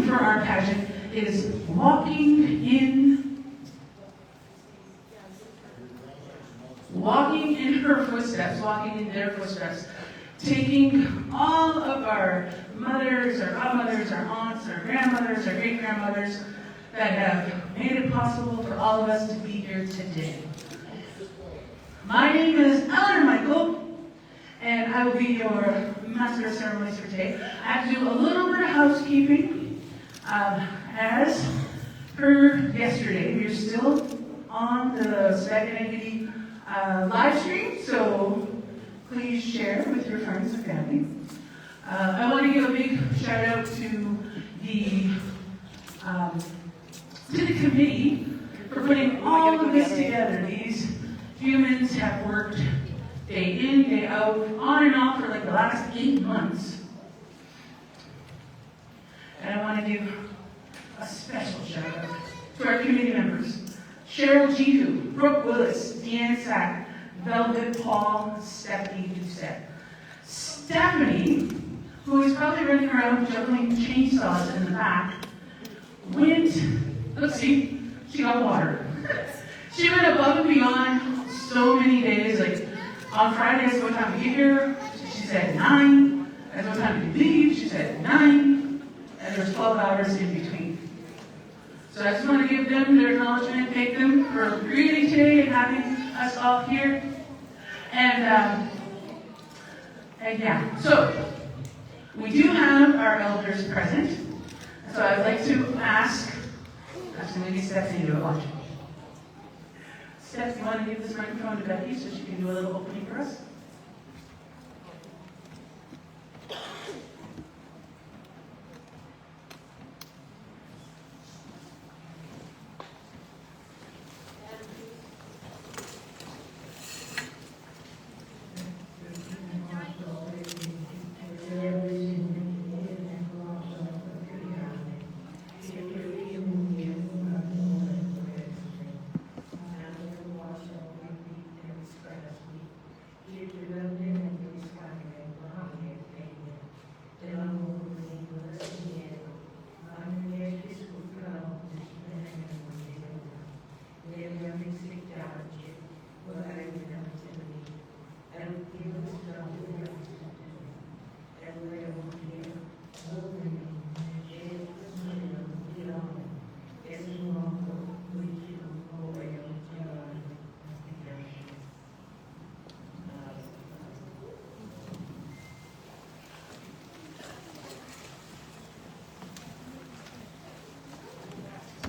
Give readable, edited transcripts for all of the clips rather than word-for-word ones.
for our pageant is walking in her footsteps, walking in their footsteps, taking all of our mothers, our godmothers, our aunts, our grandmothers, our great-grandmothers that have made it possible for all of us to be here today. My name is Eleanor Michael, and I will be your master of ceremonies for today. I have to do a little bit of housekeeping. As per yesterday, we're still on the Sipekne'katik live stream, so please share with your friends and family. I want to give a big shout out to the committee for putting all of this together. These humans have worked day in, day out, on and off for like the last 8 months. And I want to give a special shout out to our committee members. Cheryl Jihu, Brooke Willis, Deanne Sack, Velvet Paul, Stephanie Doucette. Stephanie, who is probably running around juggling chainsaws in the back, let's see, she got water. She went above and beyond so many days. Like on Friday, I said, what time to get here? She said 9. I said, what time to leave? She said 9. And there's 12 hours in between. So I just want to give them their acknowledgement, thank them for creating today and having us all here. And yeah, so we do have our elders present. So I'd like to ask, maybe Stephanie to watch. Steph, you want to give this microphone to Becky so she can do a little opening for us?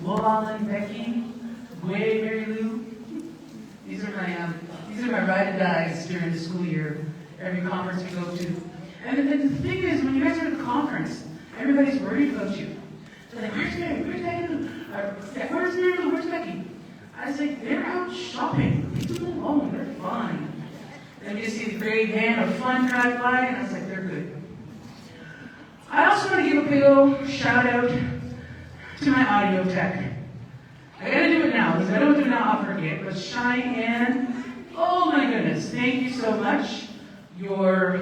Molan, Becky, Gwen, Mary Lou. These are my ride and dies during the school year. Every conference we go to. And the thing is, when you guys are at a conference, everybody's worried about you. They're like, where's Mary? Where's Becky? Where's Mary Lou? Where's Becky? I was like, they're out shopping. Leave them alone. They're fine. And we just see the gray van of fun drive by, and I was like, they're good. I also want to give a big old shout out to my audio tech. I gotta do it now, because if I don't do it now, I'll forget. But Cheyenne, oh my goodness, thank you so much. Your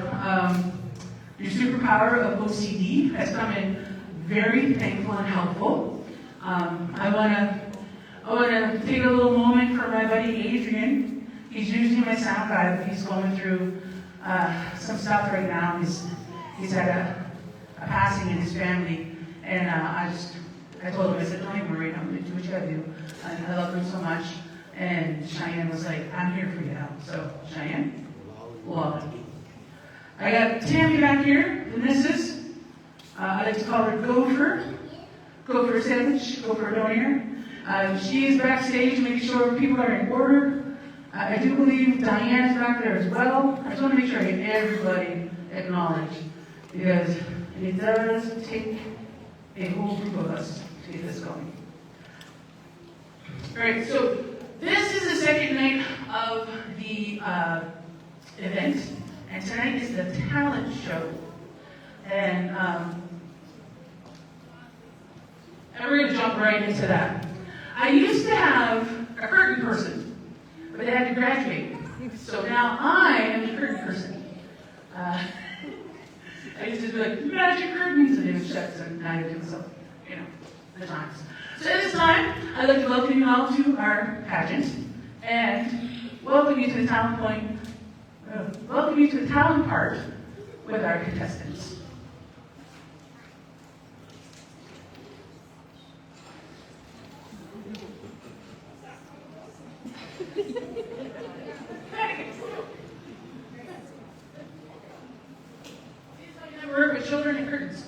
superpower of OCD has come in very thankful and helpful. I wanna take a little moment for my buddy Adrian. He's usually my sound guy, but he's going through some stuff right now. He's had a passing in his family, and I told him, I said, don't even worry, I'm going to do what you got to do. And I love him so much. And Cheyenne was like, I'm here for you now. So, Cheyenne, love it. I got Tammy back here, the missus. I like to call her Gopher. Gopher Sandwich, Gopher Donor. She is backstage making sure people are in order. I do believe Diane's back there as well. I just want to make sure I get everybody acknowledged, because it does take a whole group of us to get this going. All right, so this is the second night of the event, and tonight is the talent show. And we're going to jump right into that. I used to have a curtain person, but they had to graduate. So now I am the curtain person. I used to be like, magic curtains, and they would shut, so now I do myself. you know, the times. So at this time, I'd like to welcome you all to our pageant and welcome you to the talent part with our contestants. Work with children and curtains.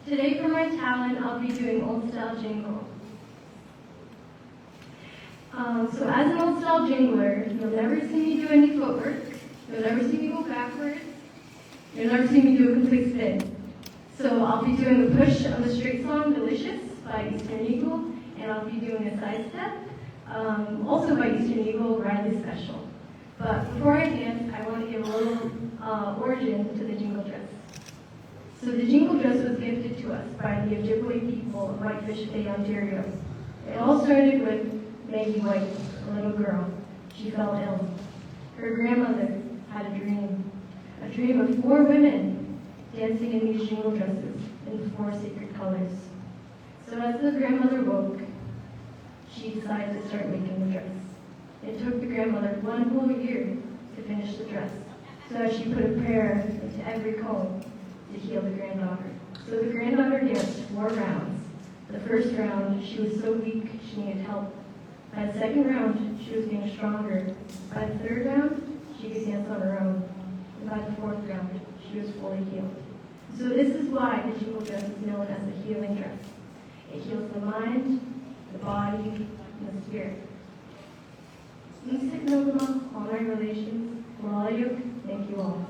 Today for my talent, I'll be doing old style jingle. So as an old style jingler, you'll never see me do any footwork. You'll never see me go backwards. You'll never see me do a complete spin. So I'll be doing a push on the straight song, Delicious, by Eastern Eagle, and I'll be doing a side step, also by Eastern Eagle, Riley Special. But before I dance, I want to give a little origin to the jingle dress. So the jingle dress was gifted to us by the Ojibwe people of Whitefish Bay, Ontario. It all started with Maggie White, a little girl. She fell ill. Her grandmother had a dream of 4 women dancing in these jingle dresses in 4 sacred colors. So as the grandmother woke, she decided to start making the dress. It took the grandmother 1 whole year to finish the dress. So as she put a prayer into every comb to heal the granddaughter. So the granddaughter danced 4 rounds. The first round, she was so weak, she needed help. By the second round, she was getting stronger. By the third round, she could dance on her own. And by the 4th round, she was fully healed. So this is why the jingle dress is known as the healing dress. It heals the mind, the body, and the spirit. Miss Sipekne'katik, all my relations, thank you all.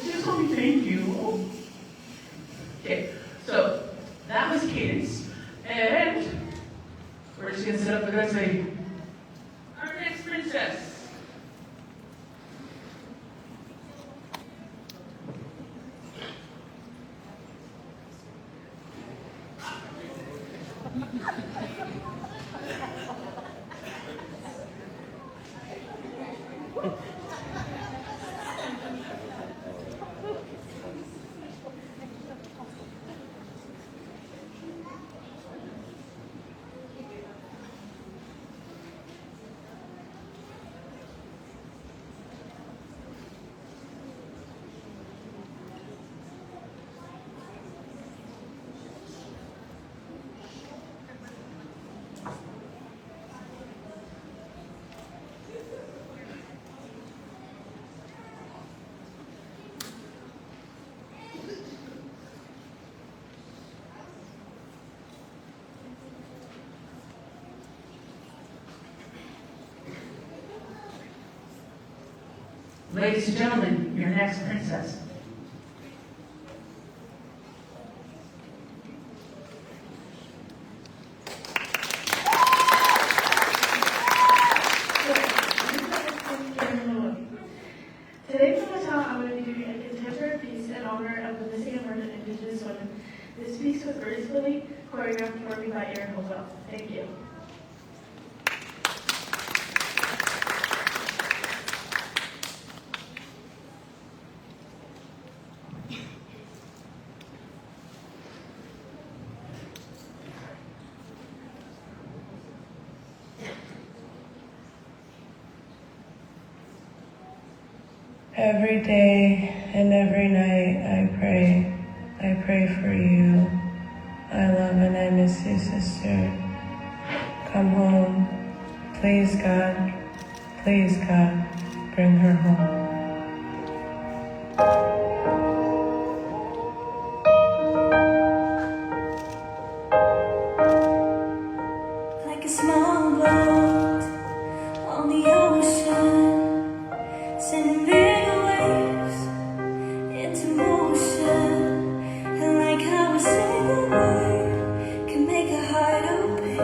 Just let me thank you. Okay, so that was Cadence, and we're just gonna set up, we're gonna say, our next princess. Ladies and gentlemen, your next princess. Today from the town, I'm going to be doing a contemporary piece in honor of the missing and murdered Indigenous women. This piece was originally choreographed for me by Erin Hopewell. Thank you. Every day and every night I pray for you. I love and I miss you, sister. Come home. Please God, bring her home. Like a small boat on the ocean, sending bigger waves into motion. And like how a single word can make a heart open.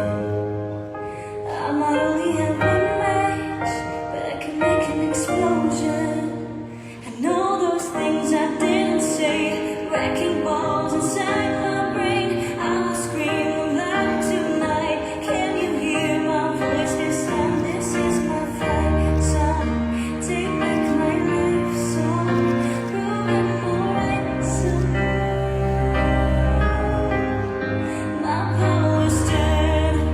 I might only have one match, but I can make an explosion. I know those things I didn't say, wrecking balls inside my brain. I'll scream loud tonight. Can you hear my voice this time? This is my fight song. Take back my life song. Prove I'm alright somehow. My power's starting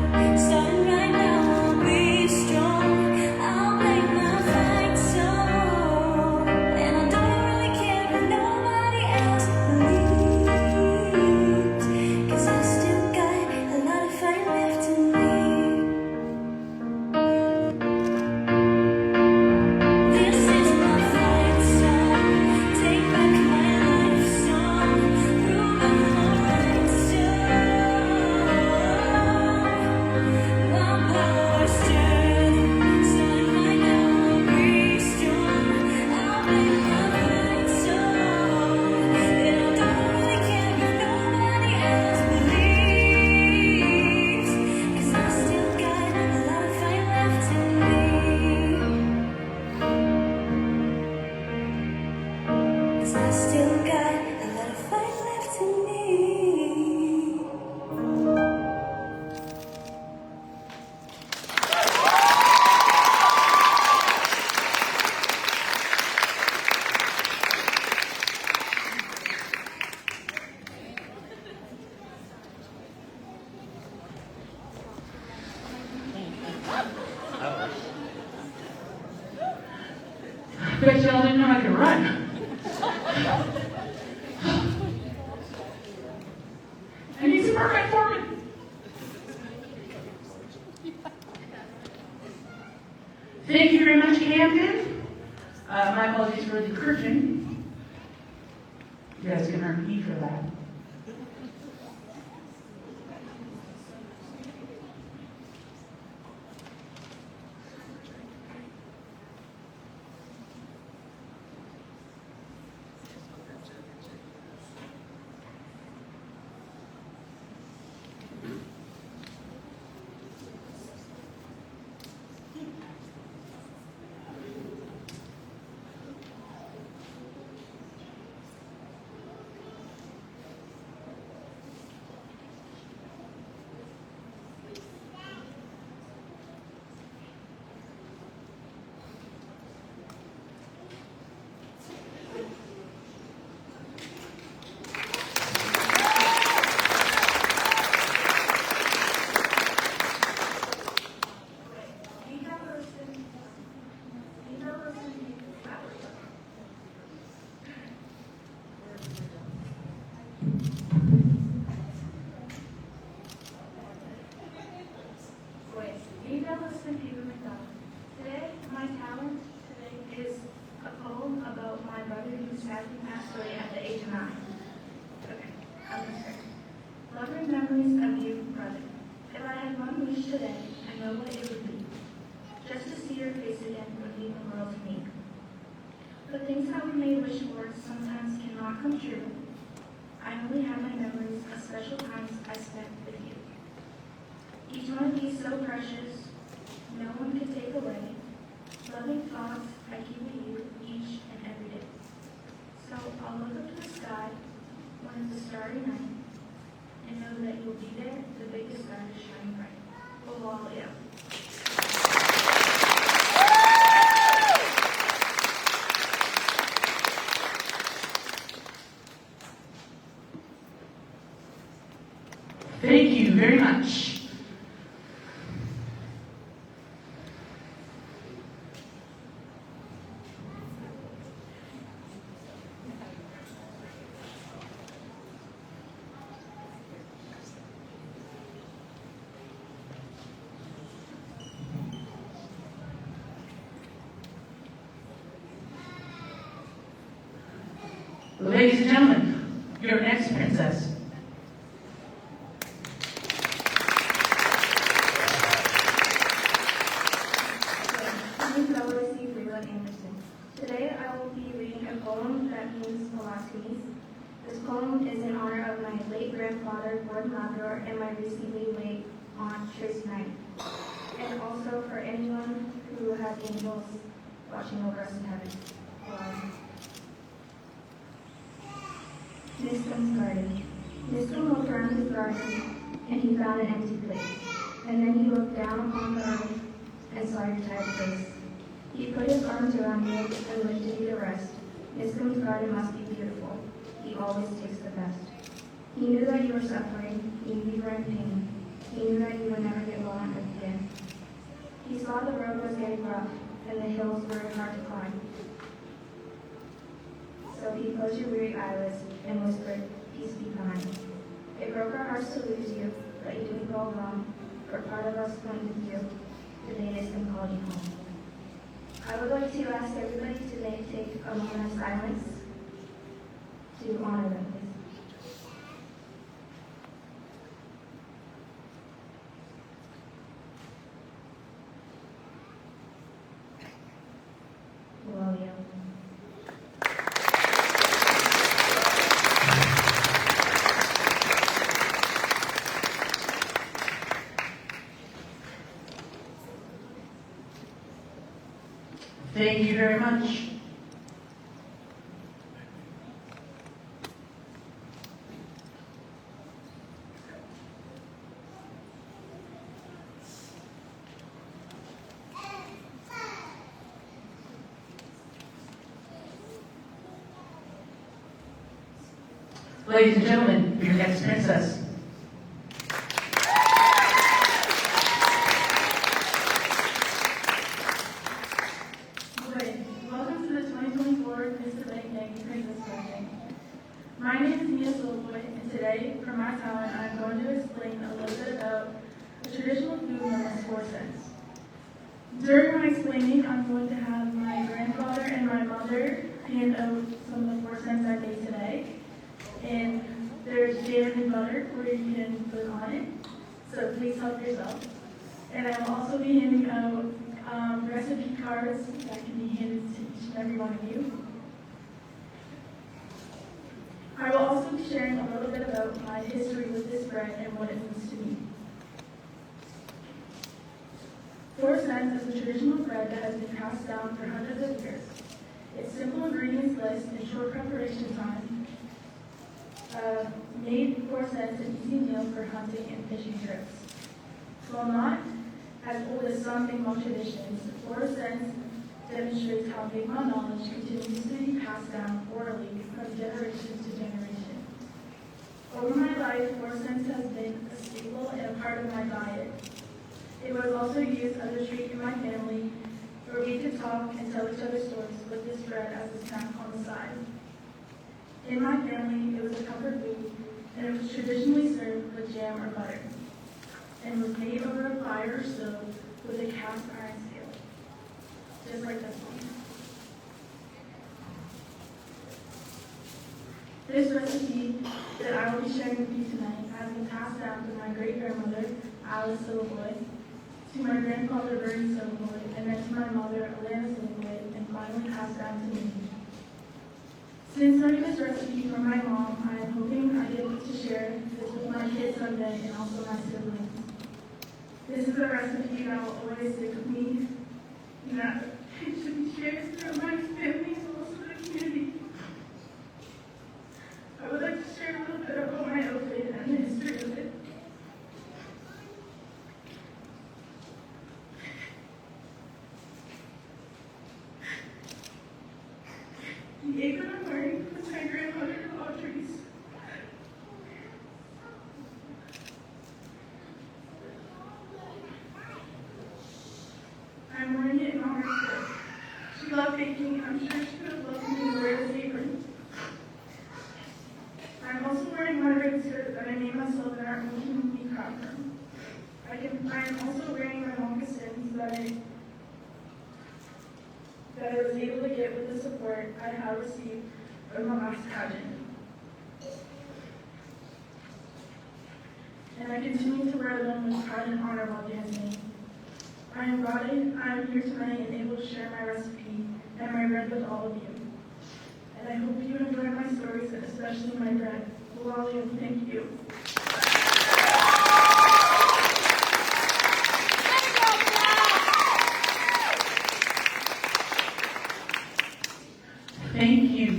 right now. I'll be strong. I'll make my fight song. And I don't really care if nobody else believes, 'cause I still got a lot of fight left in me. This is my fight song. Take back my life song. Prove I'm alright soon. My power's starting right now. I'll be strong. I'll make my fight song. And I don't really care if nobody else believes, 'cause I still got a lot of fight left in me. 'Cause I still got a lot of fight left in me. Bet y'all didn't know I could run. I need some more metformin. Thank you very much, Camden. My apologies for the curtain. You guys can earn me for that. Today, my talent today is a poem about my brother who sadly passed away at the age of 9. Okay, I'm gonna start. Loving memories of you, brother. If I had one wish today, I know what it would be. Just to see your face again would mean the world to me. things that we may wish for sometimes cannot come true, I only have my memories of special times I spent with you. Each one of these so precious, no one can take away. Loving thoughts I keep with you each and every day. So I'll look up to the sky when it's a starry night and know that you'll be there, the biggest star is shining bright. Oh, all yeah. Thank you very much. Ladies and gentlemen, your next princess. Today I will be reading a poem that means Velasquez. This poem is in honor of my late grandfather, Gordon Labrador, and my recently late aunt, Trace Knight. And also for anyone who has angels watching over us in heaven. Niscom's garden. Niscom looked around his garden, and he found an empty place. And then he looked down upon the earth and saw your tired face. He put his arms around you and lifted you to rest. Niscom's garden must be beautiful. He always takes the best. He knew that you were suffering. He knew you were in pain. He knew that you would never get well on earth again. He saw the road was getting rough, and the hills were hard to climb. So he closed your weary eyelids and whispered, "Peace be kind." It broke our hearts to lose you, but you didn't go alone, for part of us went with you the day Niscom called you home. I would like to ask everybody today to take a moment of silence to honor them, please. Well, yeah. Thank you very much. Ladies and gentlemen, your next princess. Welcome to the 2024 Miss Sipekne'katik Princess Pageant. My name is Miss Sipekne'katik, and today, for my talent, I'm going to explain a little bit about the traditional food known as 4 cents. During my explaining, I'm going to have my grandfather and my mother hand out some of the 4 cents I made today. And there's jam and butter where you can put on it, so please help yourself. And I will also be handing out recipe cards that can be handed to each and every one of you. I will also be sharing a little bit about my history with this bread and what it means to me. 4 cents is a traditional bread that has been passed down for hundreds of years. Its simple ingredients list and short preparation time made 4 cents an easy meal for hunting and fishing trips. While not as old as some Mi'kmaq traditions, 4 cents demonstrates how Mi'kmaq knowledge continues to be passed down orally from generation to generation. Over my life, 4 cents has been a staple and a part of my diet. It was also used as a treat in my family, where we could talk and tell each other stories with this bread as a snack on the side. In my family, it was a comfort food, and it was traditionally served with jam or butter, and was made over a fire or stove with a cast iron skillet, just like this one. This recipe that I will be sharing with you tonight has been passed down to my great-grandmother, Alice Siliboy, to my grandfather, Bernie Siliboy, and then to my mother, Alana Siliboy, and finally passed down to me. Since learning this recipe from my mom, I am hoping I get to share this with my kids someday and also my siblings. This is a recipe that will always stick with me, and that it should be shared through my family and also the community. I would like to share a little bit about my outfit and the history of it. The apron I'm wearing was my grandmother Audrey's. I'm wearing it in honor of her. She loved baking, and I'm sure she would have loved me to wear this apron. I'm also wearing my red skirt that I made myself in our own community craft room. I am also wearing my moccasins that I was able to get with the support I have received from the last pageant. And I continue to wear them with pride and honor while dancing. I am glad I am here tonight and able to share my recipe and my bread with all of you. And I hope you enjoy my stories, and especially my bread. Lolly, thank you. Thank you.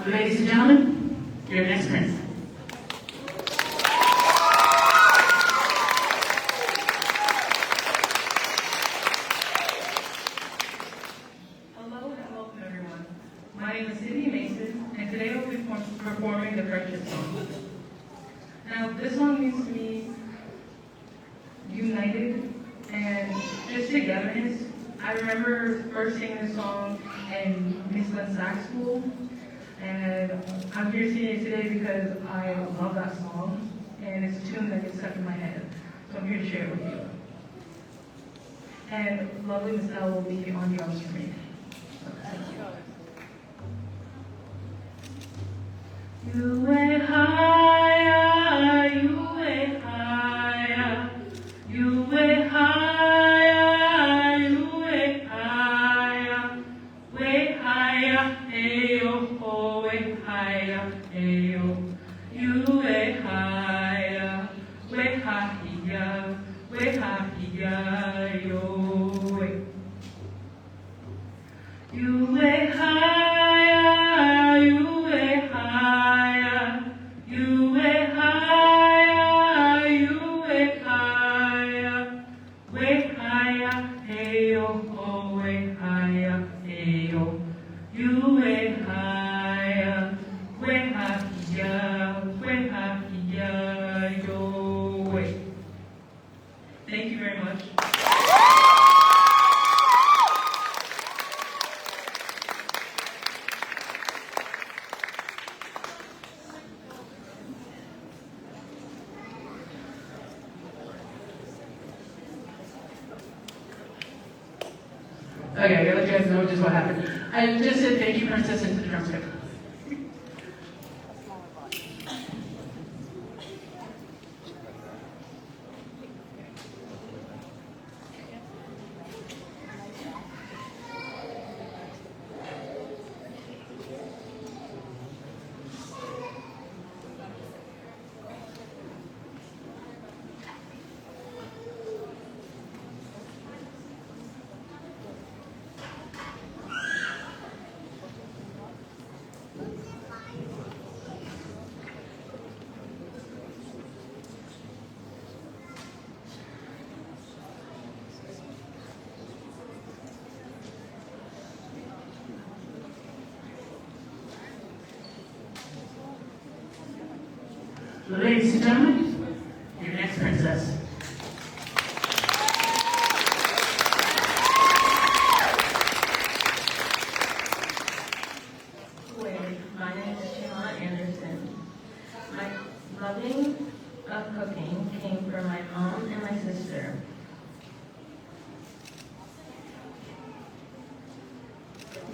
Ladies and gentlemen, your next prince. Hello and welcome everyone. My name is and today I'll be performing the friendship song. Now, this song means to me united and just togetherness. I remember first singing this song in Miss Sipekne'katik school, and I'm here singing it today because I love that song, and it's a tune that gets stuck in my head. So I'm here to share it with you. And lovely Miss L will be on drums for me. You way higher, you way higher, you way higher, you way higher, hey oh, way higher, hey oh, you way higher, yo way. You way higher, you way higher, you way higher, you way higher, hey oh, way higher, hey oh, you way higher, yo way. Thank you very much. Okay, I gotta let you guys know just what happened. I just said thank you, Princess, into the drumstick. Ladies and gentlemen, your next princess.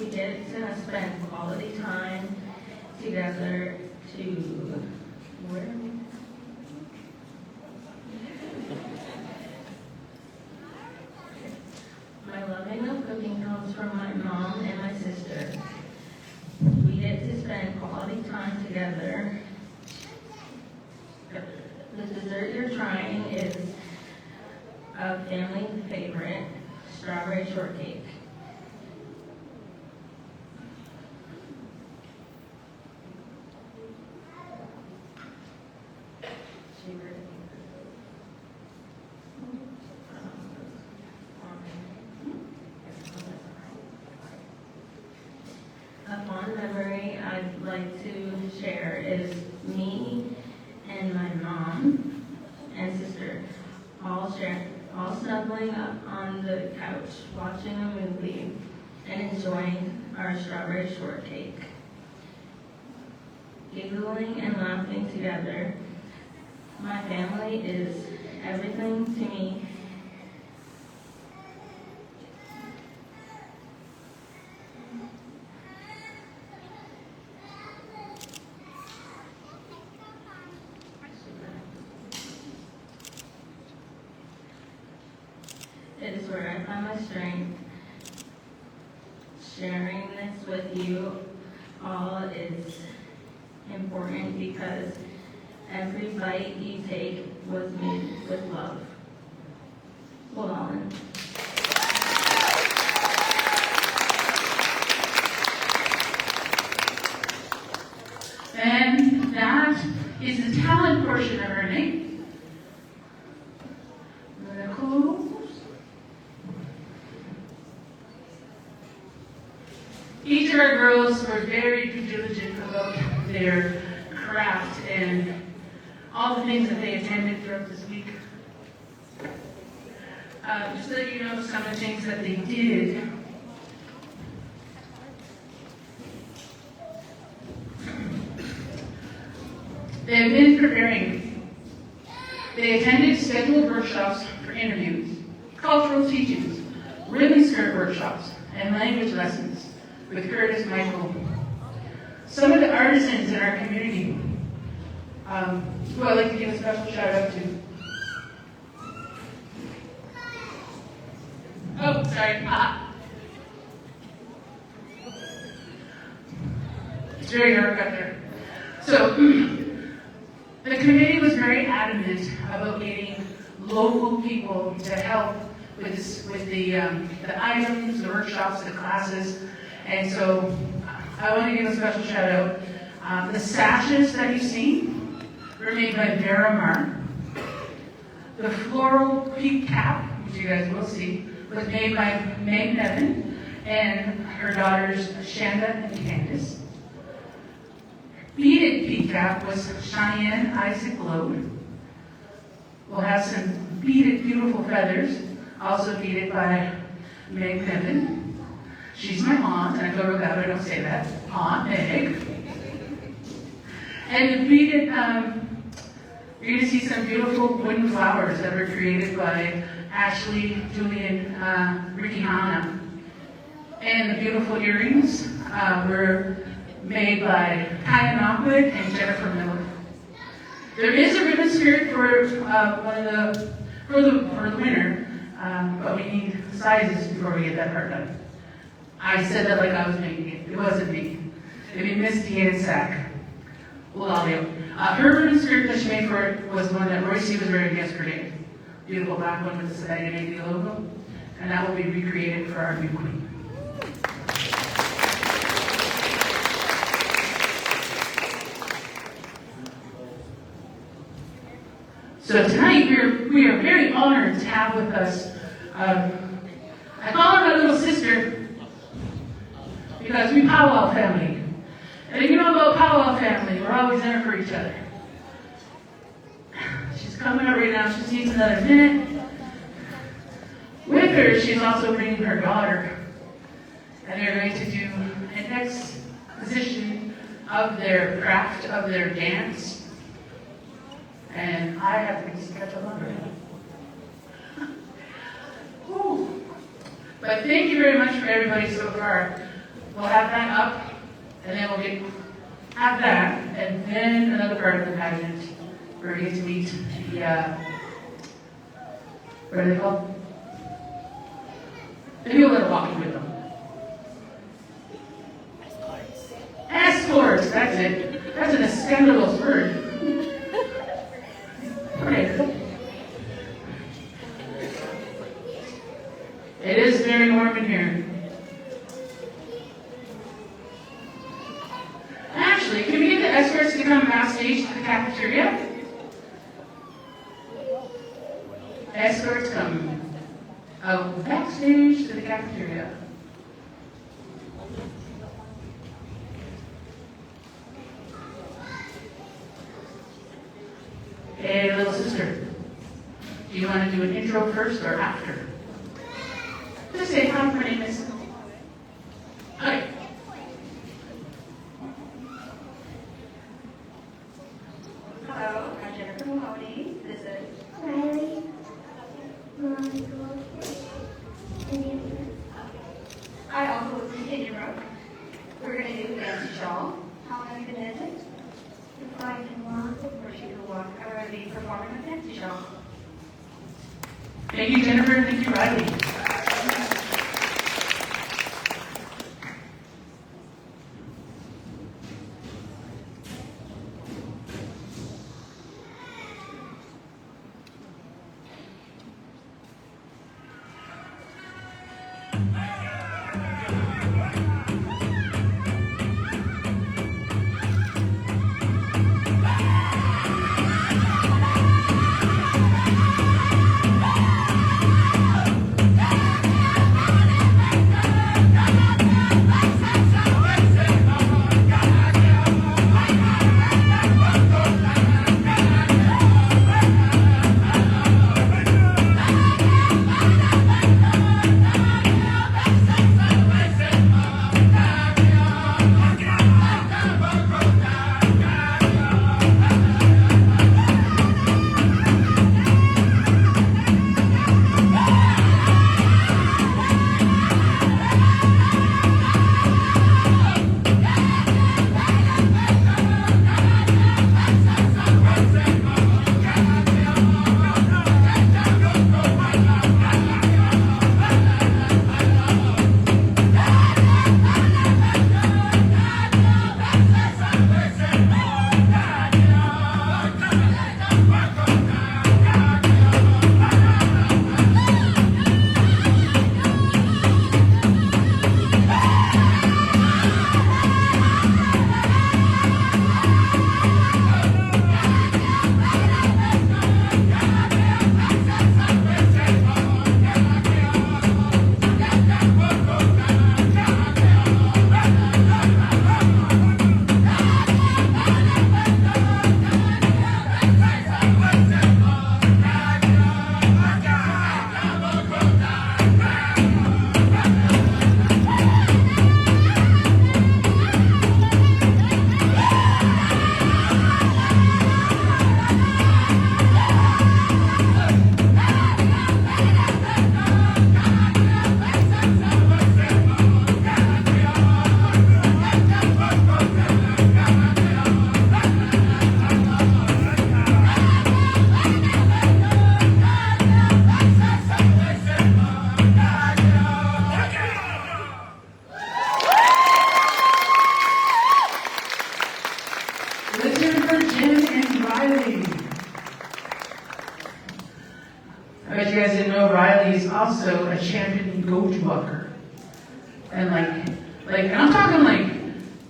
we get to spend quality time together to where? My loving of cooking comes from my mom and my sister. We get to spend quality time together. The dessert you're trying is a family favorite, strawberry shortcake. A fond memory I'd like to share is me and my mom and sister all snuggling up on the couch, watching a movie and enjoying our strawberry shortcake. Giggling and laughing together. My family is everything to me. It is where I find my strength. Sharing this with you all is important because every bite you take was made with love. Hold on. And that is the talent portion of our night. I'm gonna close. Each of our girls were very diligent about their craft and all the things that they attended throughout this week. Just so that you know some of the things that they did. They have been preparing. They attended scheduled workshops for interviews, cultural teachings, ribbon skirt workshops, and language lessons with Curtis Michael. Some of the artisans in our community, who I'd like to give a special shout out to. Oh, sorry. It's very dark up there. So, the committee was very adamant about getting local people to help with the items, the workshops, the classes. And so I want to give a special shout out. The sashes that you've seen were made by Vera Mar. The floral peak cap, which you guys will see, was made by Meg Nevin and her daughters Shanda and Candace. Beaded peak cap was Cheyenne Isaac Lowe. We'll have some beaded beautiful feathers, also beaded by Meg Nevin. She's my aunt, and I told her that, but I don't say that. Aunt Meg. And the beaded, you're going to see some beautiful wooden flowers that were created by Ashley, Julian, Ricky Hanna. And the beautiful earrings were made by Kaya Knockwood and Jennifer Miller. There is a ribbon skirt for the winner, but we need sizes before we get that part done. I said that like I was making it. It wasn't me. It'd be Miss Deanna Sack. Her ribbon skirt that she made for it was one that Royce was wearing yesterday. Beautiful black one with the Savannah logo. And that will be recreated for our new queen. So tonight we are very honored to have with us, I call her my little sister because we powwow family. And if you know about powwow family, we're always there for each other. She's coming up right now, she needs another minute. With her, she's also bringing her daughter. And they're going to do an exposition of their craft, of their dance. And I have to catch up on her. But thank you very much for everybody so far. we'll have that up, and then have that, and then another part of the pageant where we get to meet the, what are they called? The people that are walking with them. Escorts, that's it. That's an scandalous word. Okay. It is very warm in here. Actually, can we get the escorts to come backstage to the cafeteria? Escorts come backstage to the cafeteria. Hey, little sister, do you want to do an intro first or after? Just say, hi, my name is. Okay. Hello, I'm Jennifer Mahoney. This is Riley. I also was in Indian Brook. We're going to do Fancy Shawl. How long are you going to dance it? Before I can walk. Or she can walk. I'm going to be performing with Fancy Shawl. Thank you, Jennifer. Thank you, Riley. I bet you guys didn't know Riley's also a champion goat walker. And and I'm talking like,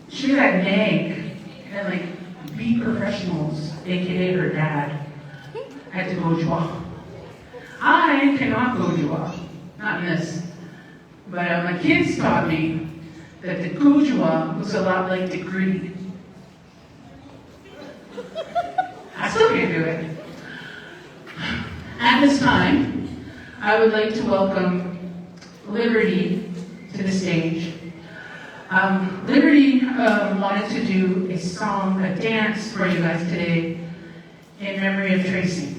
she got nag and like beat professionals, aka her dad, at the Gojwa. I cannot Gojwa, not in this. But my kids taught me that the Gojwa looks a lot like the gritty. I still can't do it. At this time, I would like to welcome Liberty to the stage. Liberty wanted to do a song, a dance for you guys today in memory of Tracy.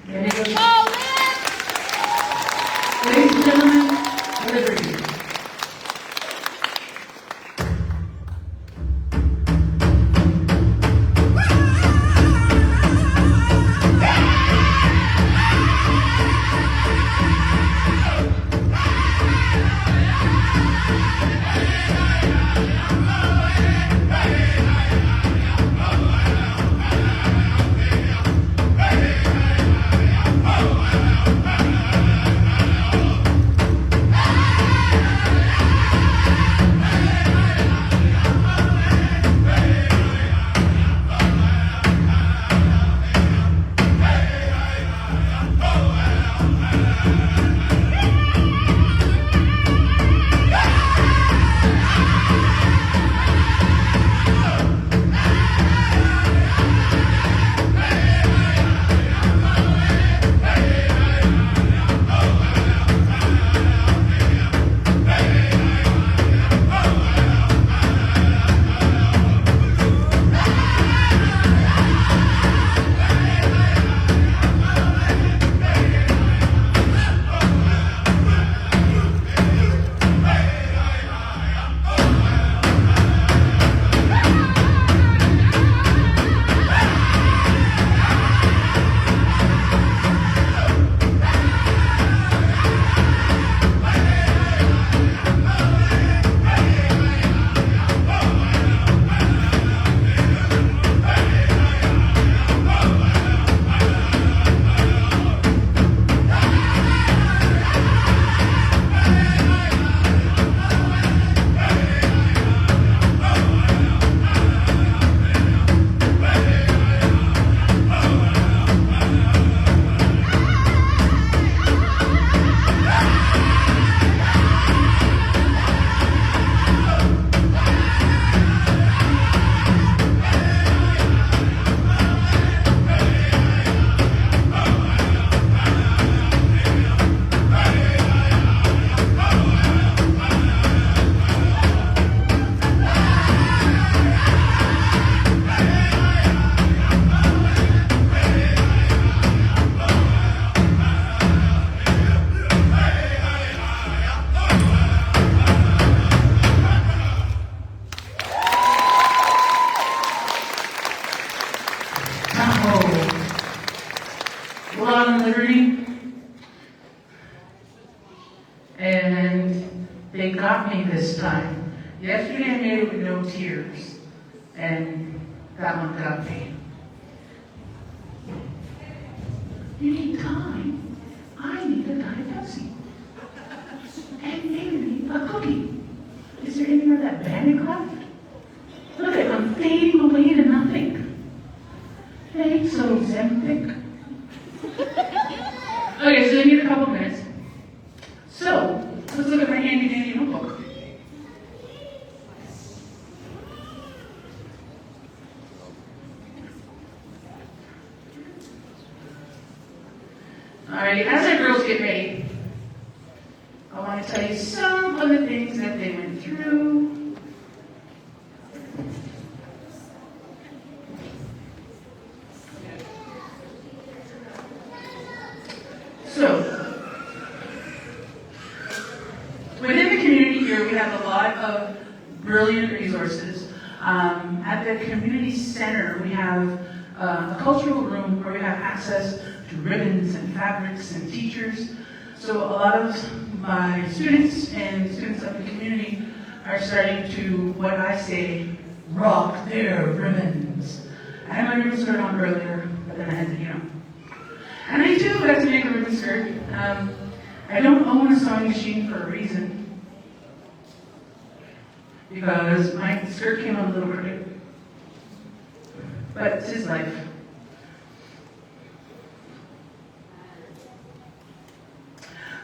Ready to go? Ladies Law and Liberty, and they got me this time. Yesterday I made it with no tears, and that one got me. You need time? I need a Diet Pepsi. And maybe a cookie. Is there any more of that bandit left? Look at them fading away to nothing. Thanks, Ozempic. Okay, so I need a couple minutes. So, let's look at my handy dandy notebook. Alright, as our girls get ready, I want to tell you some of the things that they went through. So, within the community here, we have a lot of brilliant resources. At the community center, we have a cultural room where we have access to ribbons and fabrics and teachers. So a lot of my students and students of the community are starting to, what I say, rock their ribbons. I had my ribbon skirt on earlier, but then I had to, And I do have to make a ribbon skirt. I don't own a sewing machine for a reason. Because my skirt came out a little crooked. But it's his life.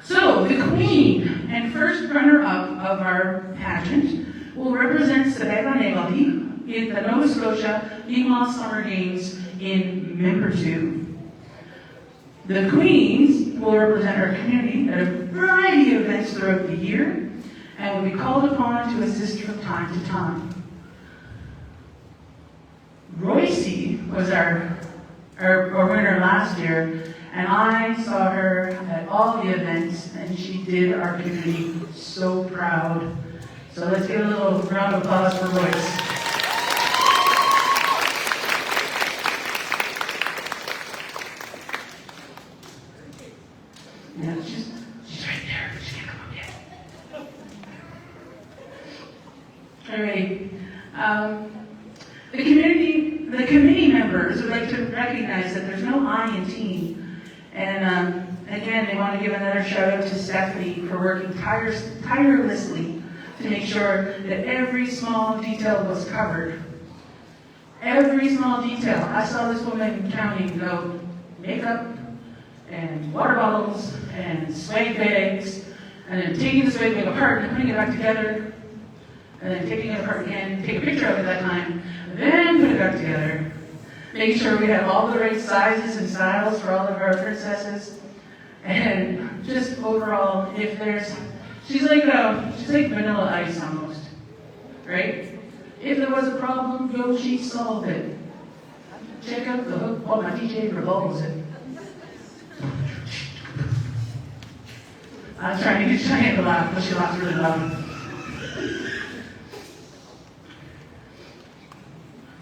So, the Queen and first runner-up of our pageant will represent Sipekne'katik in the Nova Scotia Mi'kmaq Summer Games in Membertou. The Queens will represent our community at a variety of events throughout the year and will be called upon to assist from time to time. Royce was our winner last year, and I saw her at all the events, and she did our community so proud. So let's give a little round of applause for Royce. Yeah, she's right there, but she can't come up yet. All right. The committee members would like to recognize that there's no I in team. And again, they want to give another shout out to Stephanie for working tirelessly to make sure that every small detail was covered. Every small detail. I saw this woman counting, makeup and water bottles and swag bags, and then taking the swag bag apart and putting it back together, and then taking it apart again, take a picture of it that time, then put it back together, making sure we have all the right sizes and styles for all of our princesses, and just overall, if there's, she's like vanilla ice almost, right? If there was a problem, she solved it. Check out the hook. Oh, my DJ revolves it. I was trying to get Cheyenne to laugh, but she laughs really loud.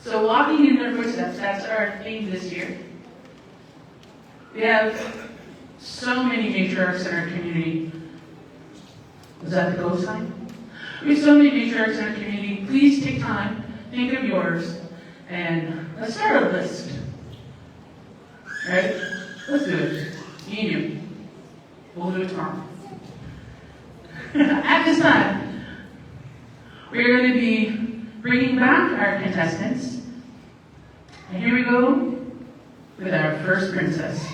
So walking in their footsteps, that's our theme this year. We have so many matriarchs in our community. Was that the ghost sign? We have so many matriarchs in our community. Please take time, think of yours, and let's start a list. Right? Let's do it. Me and you. We'll do it tomorrow. At this time, we're going to be bringing back our contestants. And here we go with our first princess.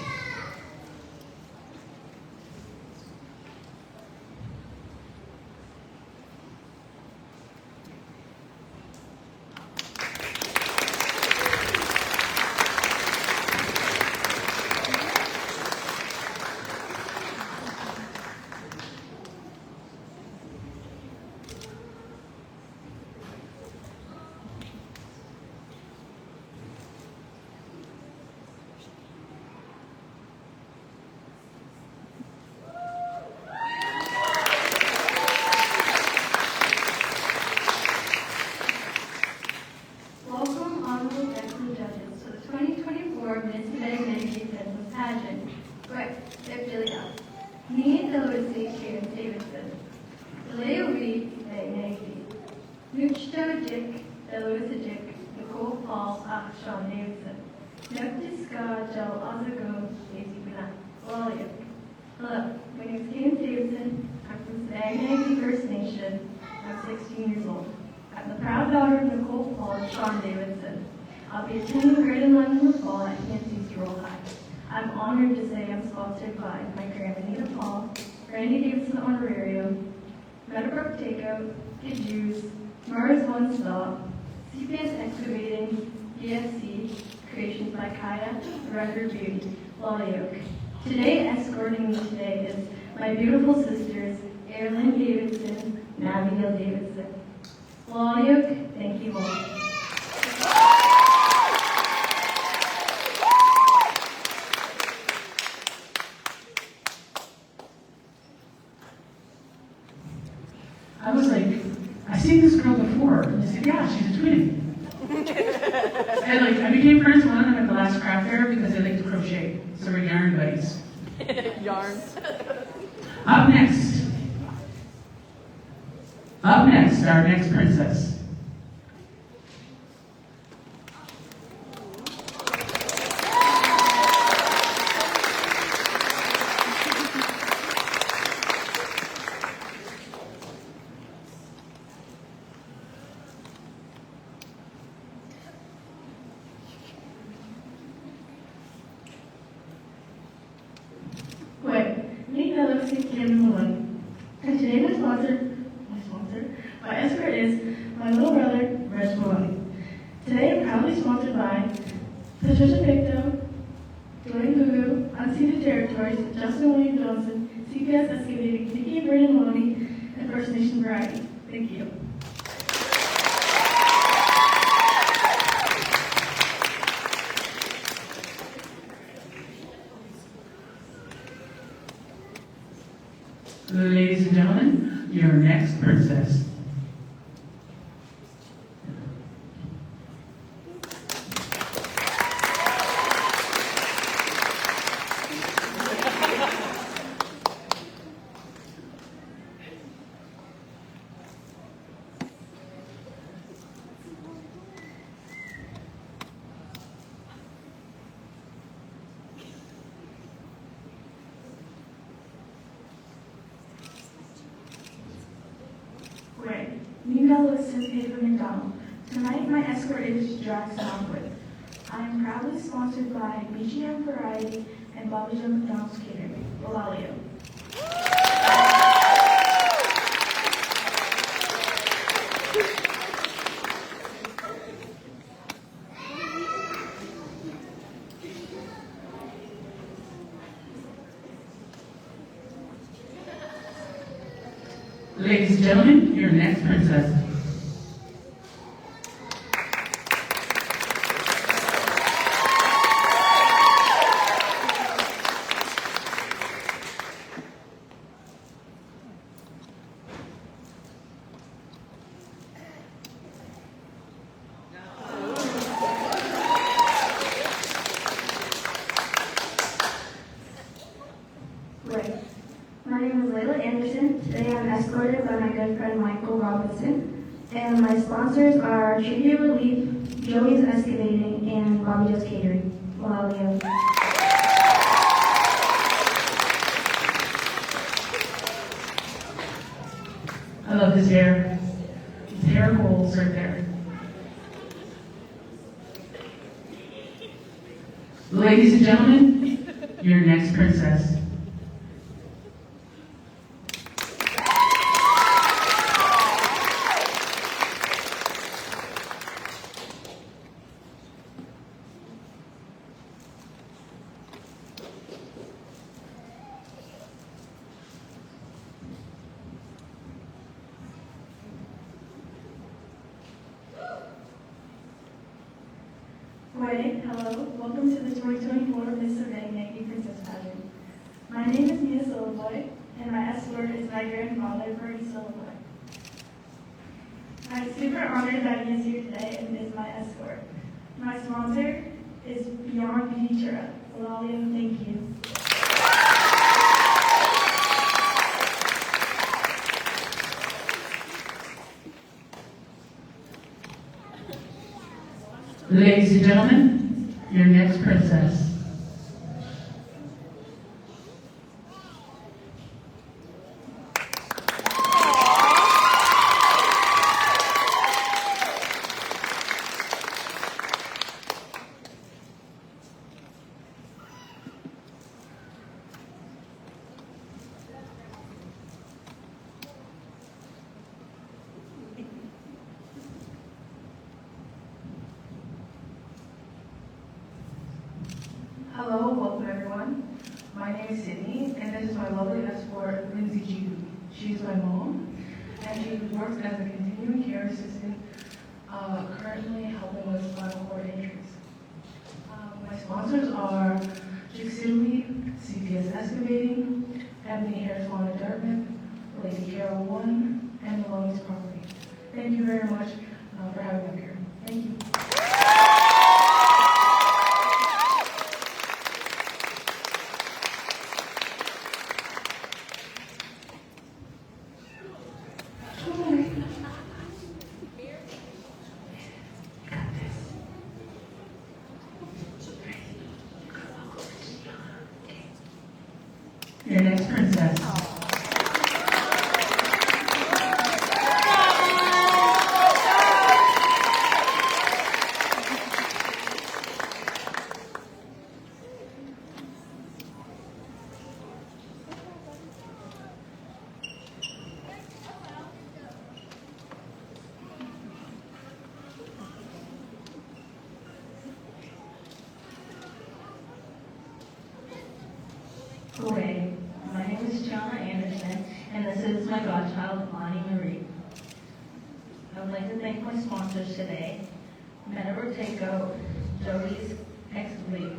Welcome, honorable guests and judges, to the 2024 Miss Sipekne'katik Princess Pageant. Right, they're really up. Ni Deloisi Sharon Davidson. Leowi Sipekne'katik. Nuchto Dick Deloisi Dick. Nicole Paul Sean Davidson. Neptiska Jel Azago Daisy Buna. Walia. Hello, my name is James Davidson. I'm from Sipekne'katik First Nation. I'm 16 years old. I'm the proud daughter of Nicole Paul and Sean Davidson. I'll be attending grade 11 in the fall at Kansas Rural High. I'm honored to say I'm sponsored by my grandma Nita Paul, Randy Davidson Honorarium, Meadowbrook Takeout, Kid Juice, Mars One Stop, CPS Excavating, DSC, Creations by Kaya, Record Beauty, Lolly Today, escorting me today is my beautiful sisters, Erin Davidson and Abigail Davidson. Lolly thank you all. I was like, I've seen this girl before. And they said, yeah, she's a twin. And like, I became friends with one of them at the last craft fair because they like to crochet. So we're yarn buddies. Yarn. Up next, our next princess. And today my escort is my little brother, Reg Maloney. Today I'm proudly sponsored by Patricia Picto, Dwayne Gugu, Unceded Territories, Justin William Johnson, CPS Excavating, Nikki and Brandon Maloney, and First Nation Variety. Thank you. Ladies and gentlemen, your next princess. Great. Meanwhile, it's Pedro McDonald. Tonight, my escort is Drax Norwood. I am proudly sponsored by BGM Variety and and Bobby Joe McDonald's Catering, Eulalia. Ladies and gentlemen, your next princess. Right. My name is Layla Anderson. Today I'm escorted by my good friend Michael Robinson. And my sponsors are Trivia Relief, Joey's Excavating, and Bobby Joe's Catering. Eulalia. I love his hair. His hair rolls right there. Ladies and gentlemen, your next princess. Right, hello. Welcome to the 2024 Miss Sipekne'katik Princess Pageant. My name is Mia Silverboy, and my escort is my grandfather, Bernie Silverboy. I'm super honored that he is here today and is my escort. My sponsor is Beyond Futura. Eulalia, thank you. Ladies and gentlemen, your next princess. Hello, welcome everyone. My name is Sydney, and this is my lovely escort, Lindsay G. She's my mom, and she works as a continuing care assistant, currently helping with spinal cord injuries. My sponsors are Jixilly, CPS Excavating, Ebony Hair Salon in Dartmouth, Lady Carol 1, and Maloney's Property. Thank you very much for having me here. Thank you. Your next princess. Hooray. My name is Gianna Anderson, and this is my godchild, Lonnie Marie. I would like to thank my sponsors today, Meta Takeout, Joey's Excavate,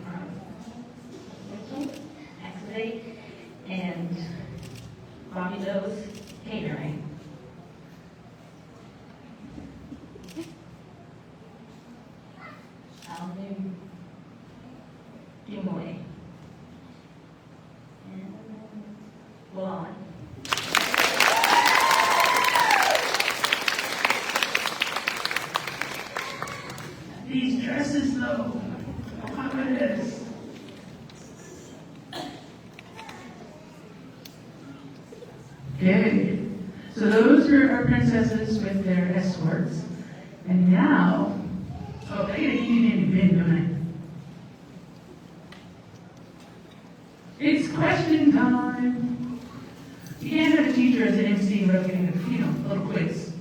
and Bobby Joe's Catering. I'll do more. Well on. These dresses, though, how about this? Okay, so those are our princesses with their escorts. And now, oh, I gotta give you a bid, don't see what I'm getting, a little quiz.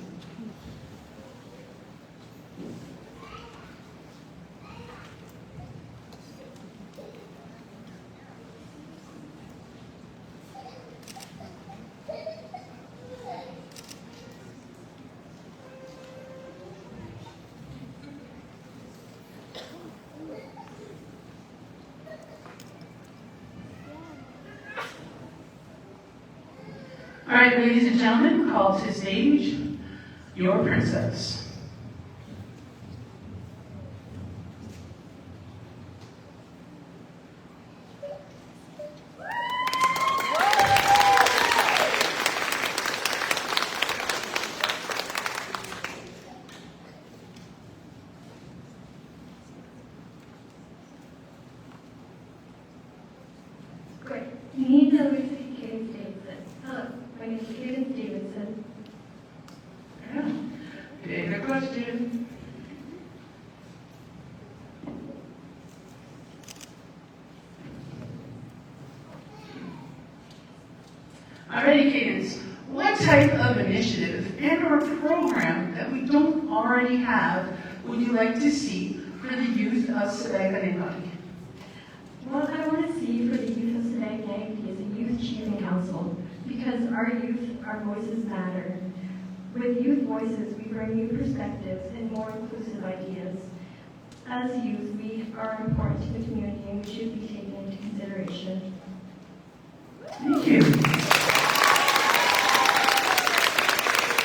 All right, ladies and gentlemen, call to stage your princess. Great. You need to listen to Cadence Davidson. Hello, my name is Cadence Davidson. Yeah. Take a question. Alrighty, Cadence. What type of initiative and or program that we don't already have would you like to see for the youth of Sipekne'katik? What I want to see for the youth of Sipekne'katik is a youth achievement council, because our youth, our voices matter. With youth voices, we bring new perspectives and more inclusive ideas. As youth, we are important to the community and we should be taken into consideration. Thank you.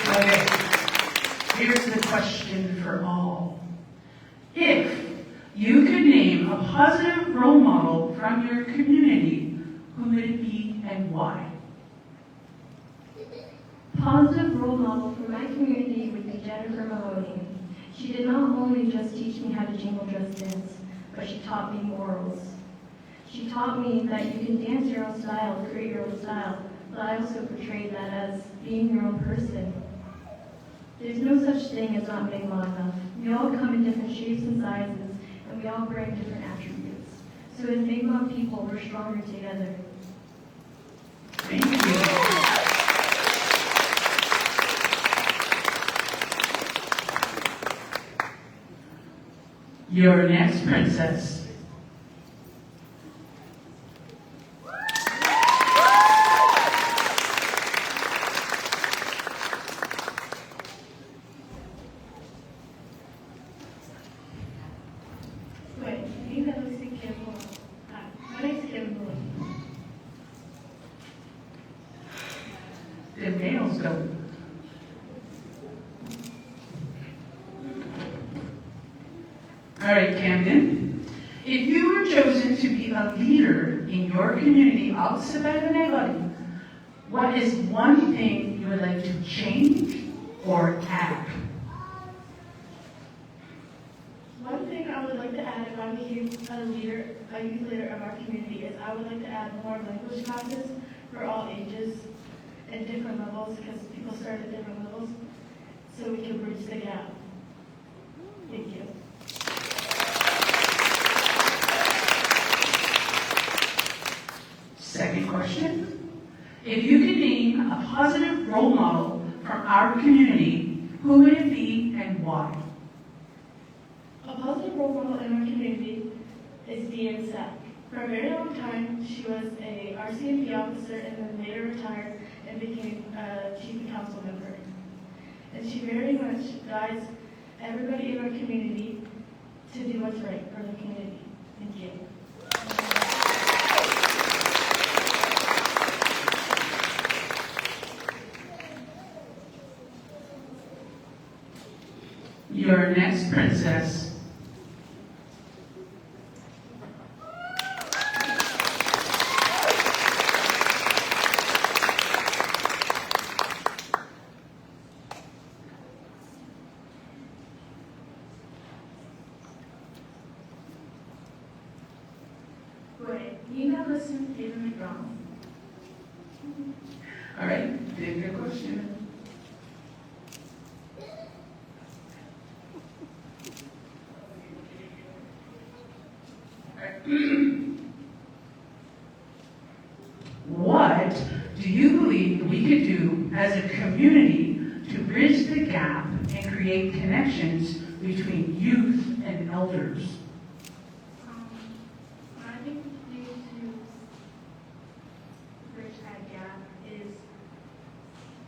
Okay, here's the question for all. If you could name a positive role model from your community, who would it be and why? Positive role model for my community would be Jennifer Maloney. She did not only just teach me how to jingle dress dance, but she taught me morals. She taught me that you can dance your own style, create your own style, but I also portrayed that as being your own person. There's no such thing as not big enough. We all come in different shapes and sizes, and we all bring different attributes. So as Mi'kmaq people, we're stronger together. Thank you. Your next princess. The nails go. All right, Camden. If you were chosen to be a leader in your community of Sipekne'katik, what is one thing you would like to change or add? One thing I would like to add if I'm a youth leader of our community is I would like to add more language classes for all ages and different levels, because people start at different levels, so we can bridge the gap. Thank you. Second question. If you could name a positive role model from our community, who would it be and why? A positive role model in our community is Deanne Sack. For a very long time, she was a RCMP officer and then later retired and became a chief council member. And she very much guides everybody in our community to do what's right for the community. Thank you. Your next princess. Great. You now listen to David McDonald. All right, David, your question. What do you believe we could do as a community to bridge the gap and create connections between youth and elders? What I think we do to bridge that gap is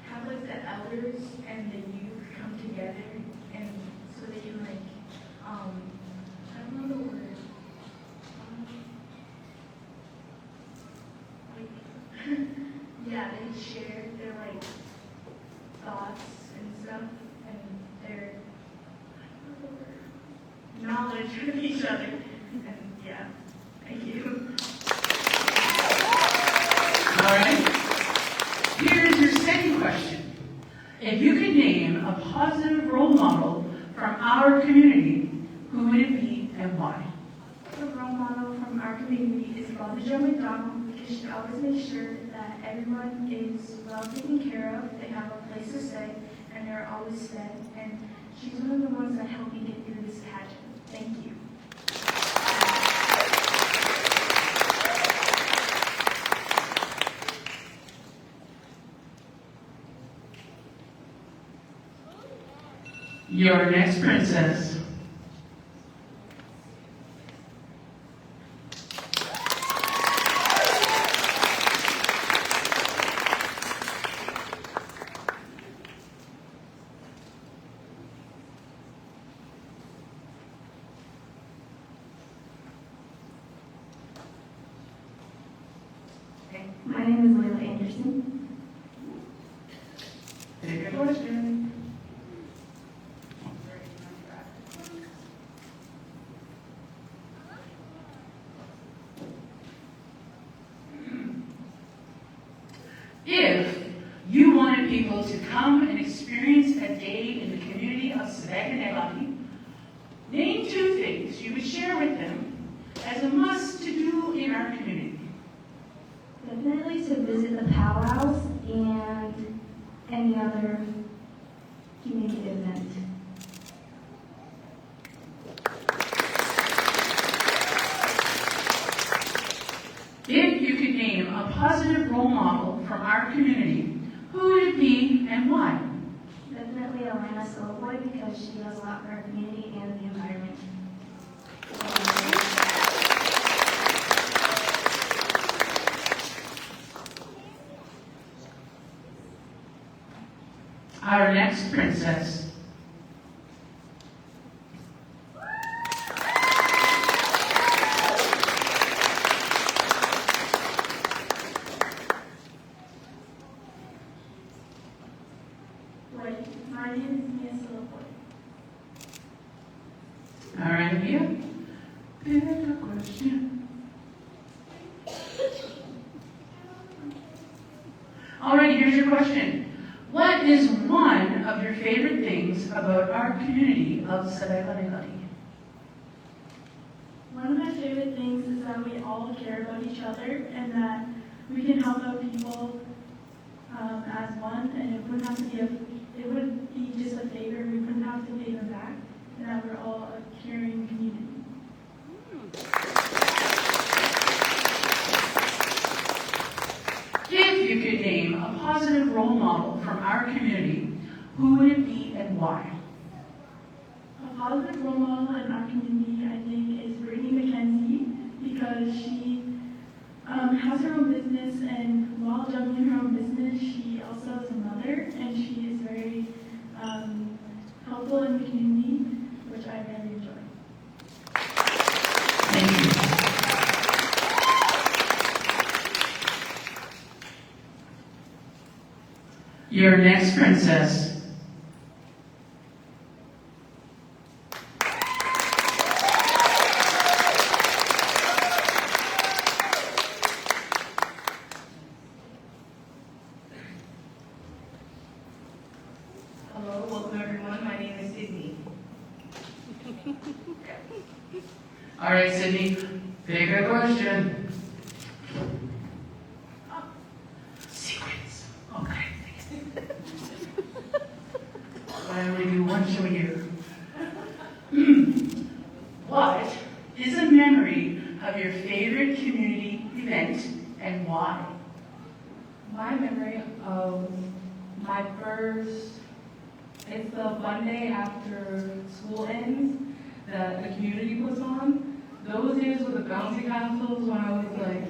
have like the elders and the youth come together, and so they can like I don't know the word. Yeah, they share their like thoughts and stuff and their knowledge with each other. And yeah, thank you. All right. Here's your second question. If you could name a positive role model from our community, who would it be and why? The role model from our community is Bobby Jo McDonald, because she always makes sure that everyone is well taken care of, they have a place to stay, and they're always fed. And she's one of the ones that helped me get through this pageant. Thank you. Your next princess. My name is Layla Anderson. Take a question. If you wanted people to come and experience a day in the community of Sipekne'katik, name 2 things you would share with them as a must to do in our community. Definitely to visit the powwows and any other community event. If you could name a positive role model from our community, who would it be and why? Definitely Alana Soloboy, because she does a lot for our community and the environment. Our next princess. My name is Miss Sipekne'katik. All right, Mia. Pick a question. All right, here's your question. What is one of your favorite things about our community of Sipekne'katik? One of my favorite things is that we all care about each other and that we can help out people as one, and it wouldn't have to be it wouldn't be just a favor, we wouldn't have to pay them back, and that we're all a caring community. If you could name a positive role model from our community, who would it be and why? A positive role model in our community, I think, is Brittany McKenzie, because she has her own business, and while juggling her own business, she also is a mother, and she is very helpful in the community, which I really enjoy. Thank you. Your next princess. Hello, welcome everyone. My name is Sydney. All right, Sydney, pick a question. Secrets. Okay. I only do one show a year. What is a memory of your favorite community event and why? My memory of My first, it's the Monday after school ends that the community puts on. Those days with the bouncy castles when I was like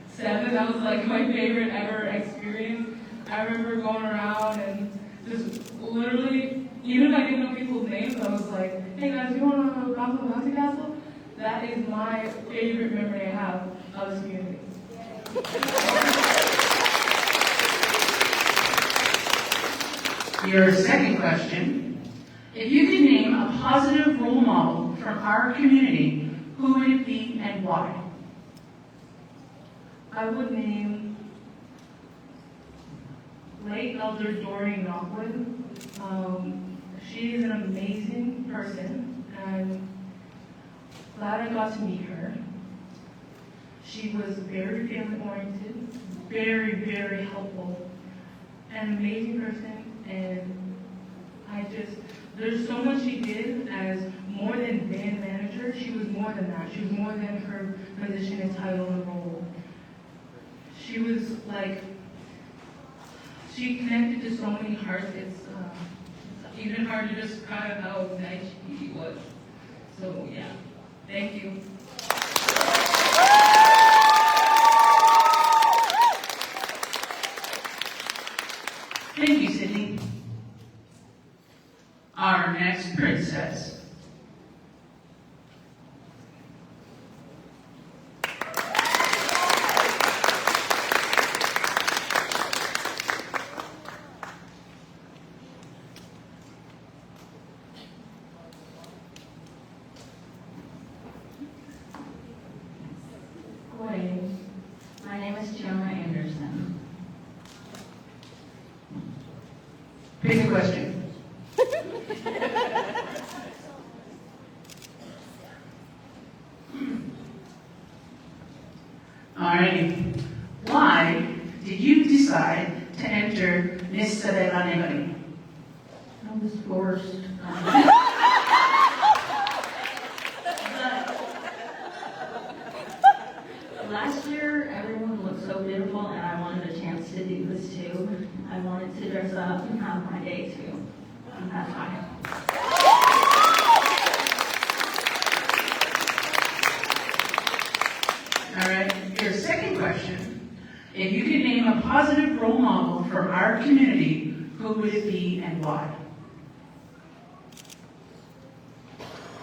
7, that was like my favorite ever experience. I remember going around and just literally, even if I didn't know people's names, I was like, hey guys, you want to bounce on the bouncy castle? That is my favorite memory I have of this community. Your second question, if you could name a positive role model from our community, who would it be and why? I would name late Elder Doreen Knockwood. She is an amazing person, and glad I got to meet her. She was very family-oriented, very, very helpful, an amazing person, and there's so much she did as more than band manager. She was more than that. She was more than her position and title and role. She was like, she connected to so many hearts. It's even hard to describe how nice she was. So yeah, thank you. Thank you, Sydney. Our next princess. My name is Jonah Anderson. Pick a question. Alrighty. Why did you decide to enter Miss Sipekne'katik? I was forced. Last year, everyone looked so beautiful, and I wanted a chance to do this too. I wanted to dress up and have my day too. And that's why. Alright, your second question. If you could name a positive role model from our community, who would it be and why?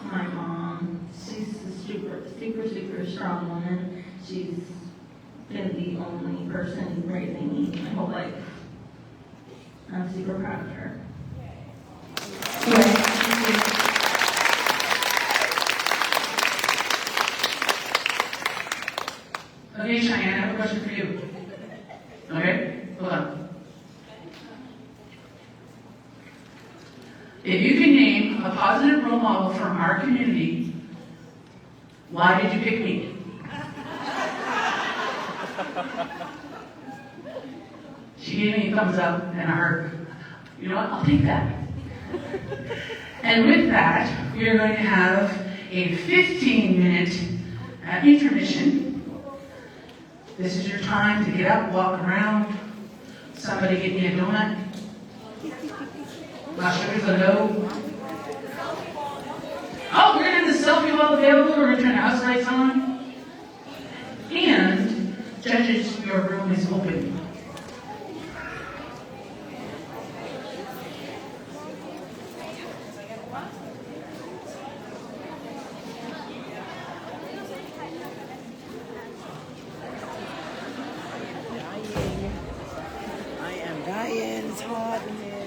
My mom, she's a super strong woman. She's been the only person raising me my whole life. I'm super proud of her. Okay, Cheyenne, I have a question for you. Okay, hold on. If you can name a positive role model from our community, why did you pick me? She gave me a thumbs up and a heart. You know what? I'll take that. And with that, we are going to have a 15-minute intermission. This is your time to get up, walk around. Somebody get me a donut. My sugar's a no. Oh, we're going to have the selfie wall available. We're going to turn the house lights on. And judges, your room is open. I am dying. It's hot in here.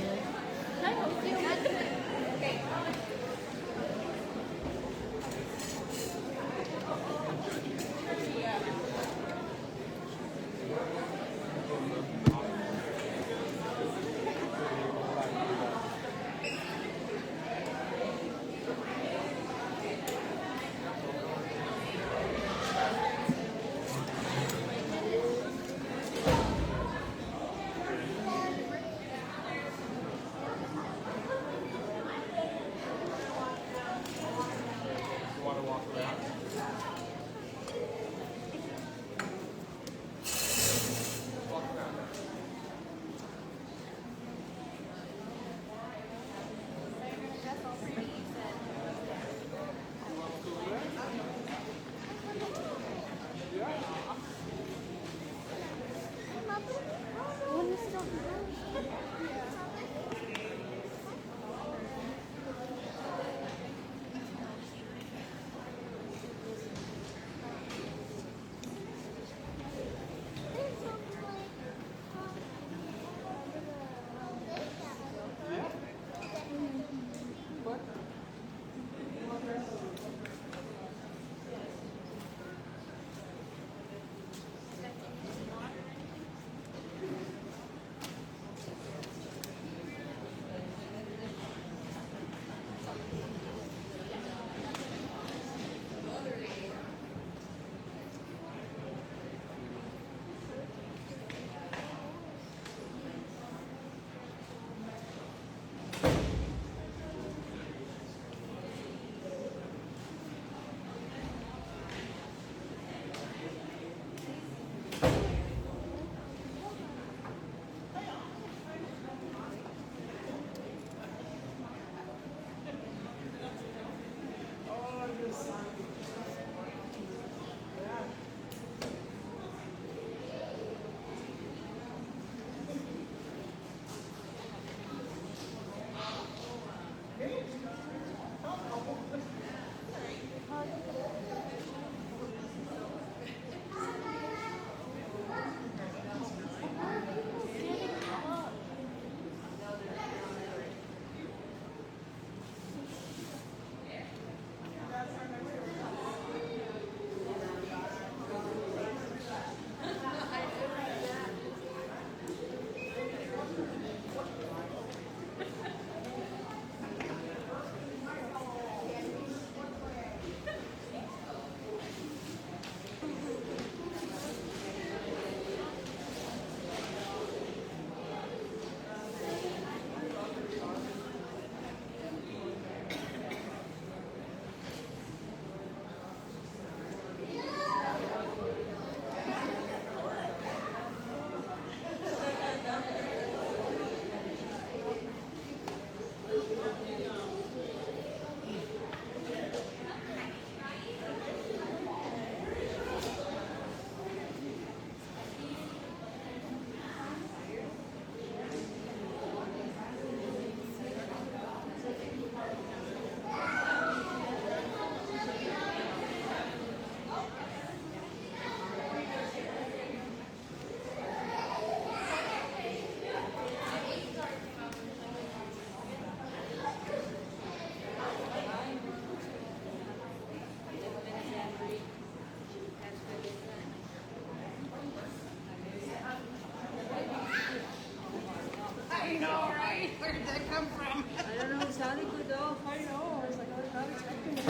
Where did that come from? I don't know, it sounded good though. I know. I was like, I was not expecting it.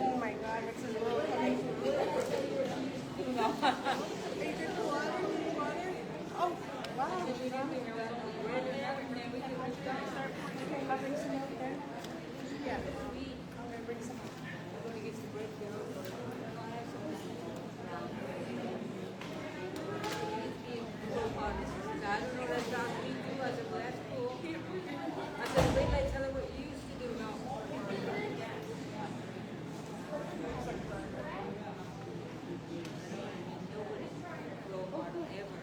Oh my God, what's his little coming? Are you good for water? You need water? Oh, wow. Okay, I'll bring some out there. Yeah. I'm going to bring some out. I'm going to get some bread down. I don't know that's not me too. I said, well, that's cool. I said, wait, I tell her what you used to do now. Nobody drove hard ever.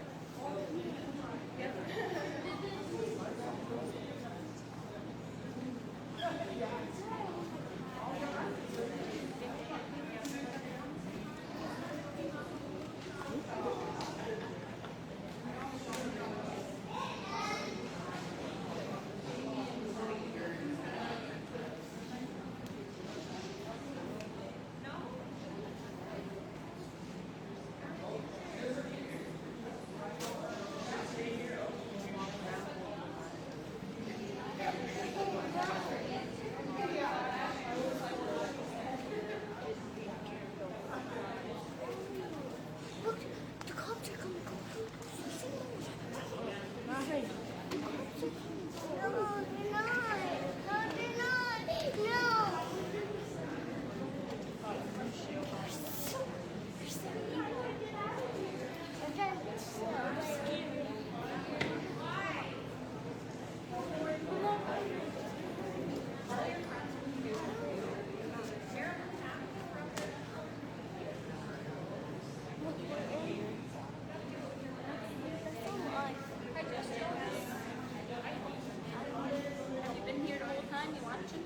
Look, the cops are coming. No, they're not. No, they're not. No. They're so scary. Have you been here the whole time? You watching?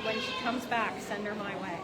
When she comes back, send her my way.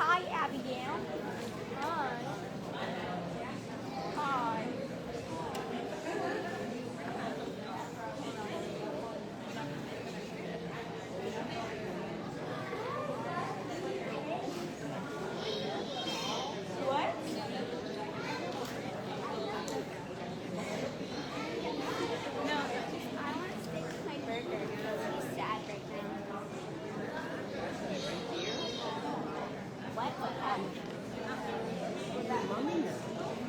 Hi, Abigail. Hi. Hi. What? No, I want to stick with my burger because he's sad right now. What happened? Was that mommy?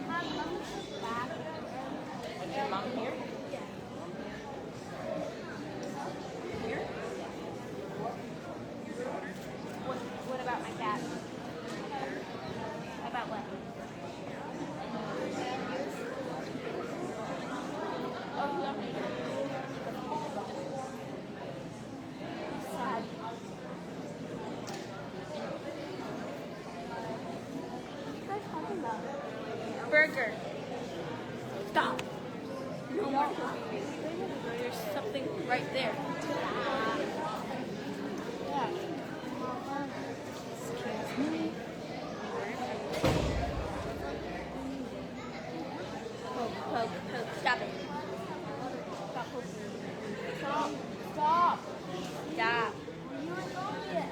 Mommy's back. Is your mom here? Yeah. Here? What about my cat? About what? Oh, you don't need her. Sad. What are you talking about? Burger. Stop. No more. There's something right there. Yeah. Excuse me. Poke. Stop it. Stop poking. Stop. You were going yet.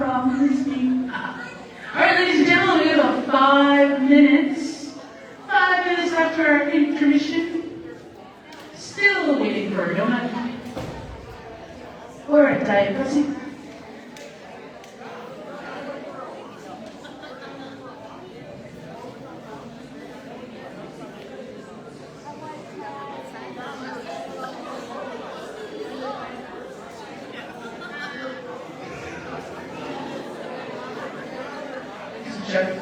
promising. All right, ladies and gentlemen, we have about 5 minutes. 5 minutes after our intermission. Still waiting for a donut. Or a Diet Pepsi. Check.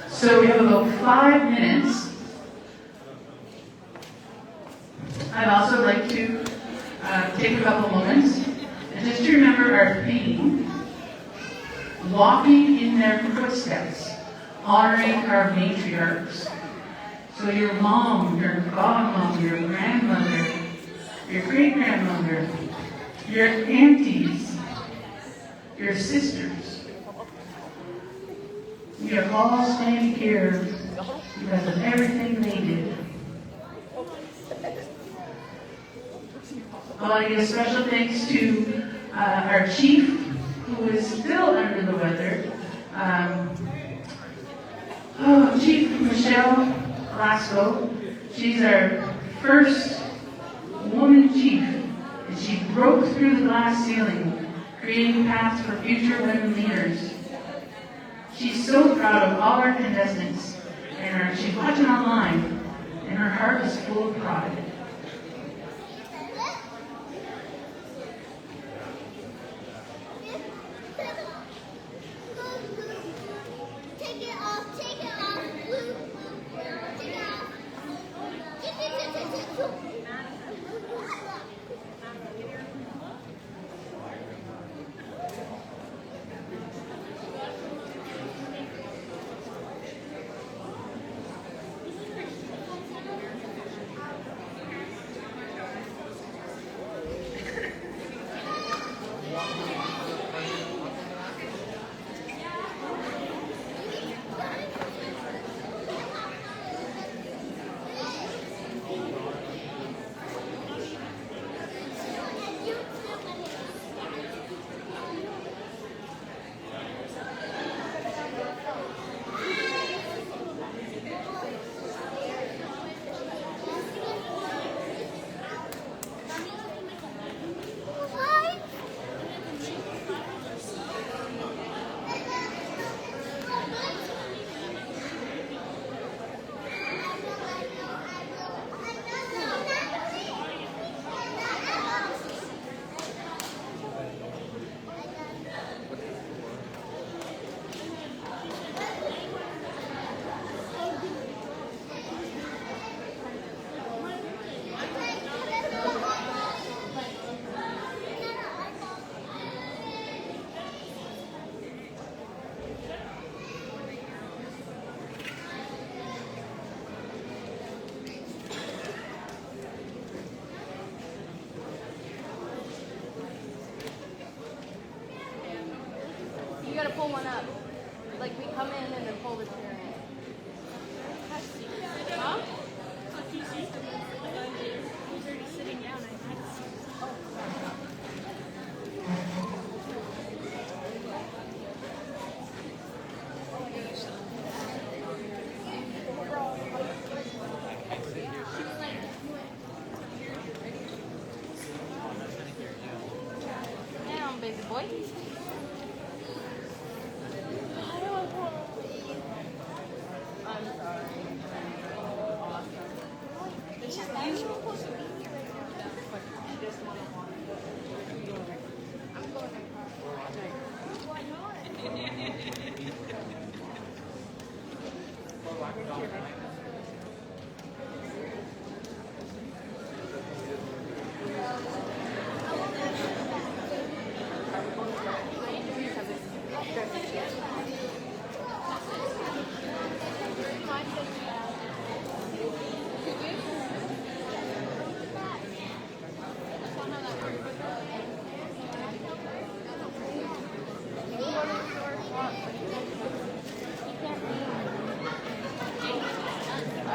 So we have about 5 minutes. I'd also like to take a couple moments and just to remember our theme, walking in their footsteps, honoring our matriarchs. So your mom, your godmom, your grandmother, your great-grandmother, your aunties, your sisters. We are all standing here because of everything they did. I want to give a special thanks to our chief, who is still under the weather. Chief Michelle Glasgow. She's our first woman chief, and she broke through the glass ceiling, creating paths for future women leaders. She's so proud of all our contestants, and she's watching online, and her heart is full of pride. You gotta pull one up. Like we come in and then pull the chair in. Huh? Down, baby boy. I'm sorry. This is actually supposed to be here right now. I just want to walk. I'm going to why not?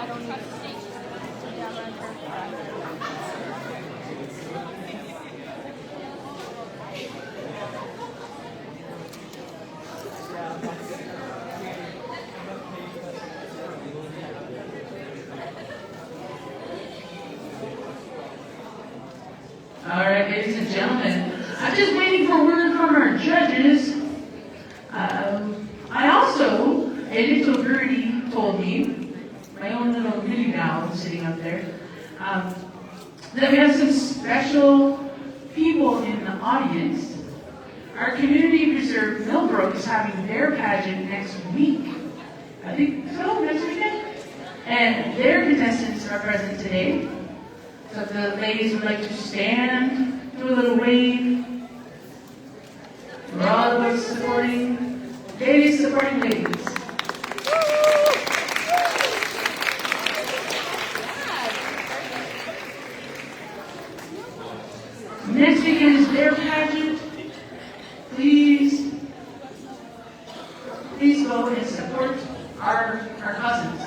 I don't need it. Yeah, I'm gonna try. All right, ladies and gentlemen, I'm just waiting for word from our judges. I also, a little birdie told me, my own little goody gal sitting up there, that we have some special people in the audience. Our community preserve Millbrook is having their pageant next week. I think so, next weekend? And their contestants are present today. So if the ladies would like to stand, do a little wave. We're all about supporting ladies. Next weekend is their pageant. Please go and support our cousins.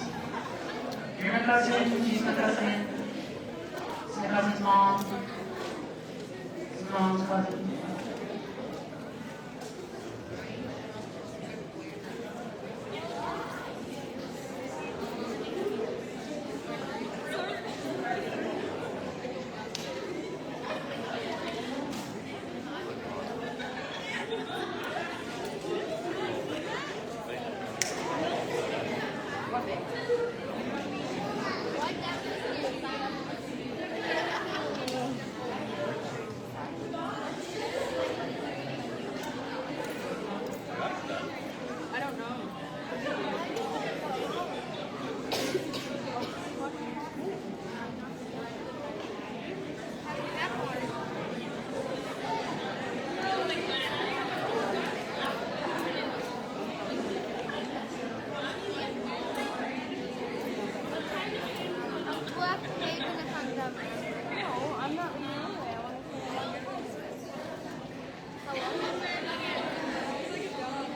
You're my cousin, she's my cousin. It's my cousin's mom. It's my mom's cousin. No, I'm not reading anyway. I want to see how your Christmas. How long is it?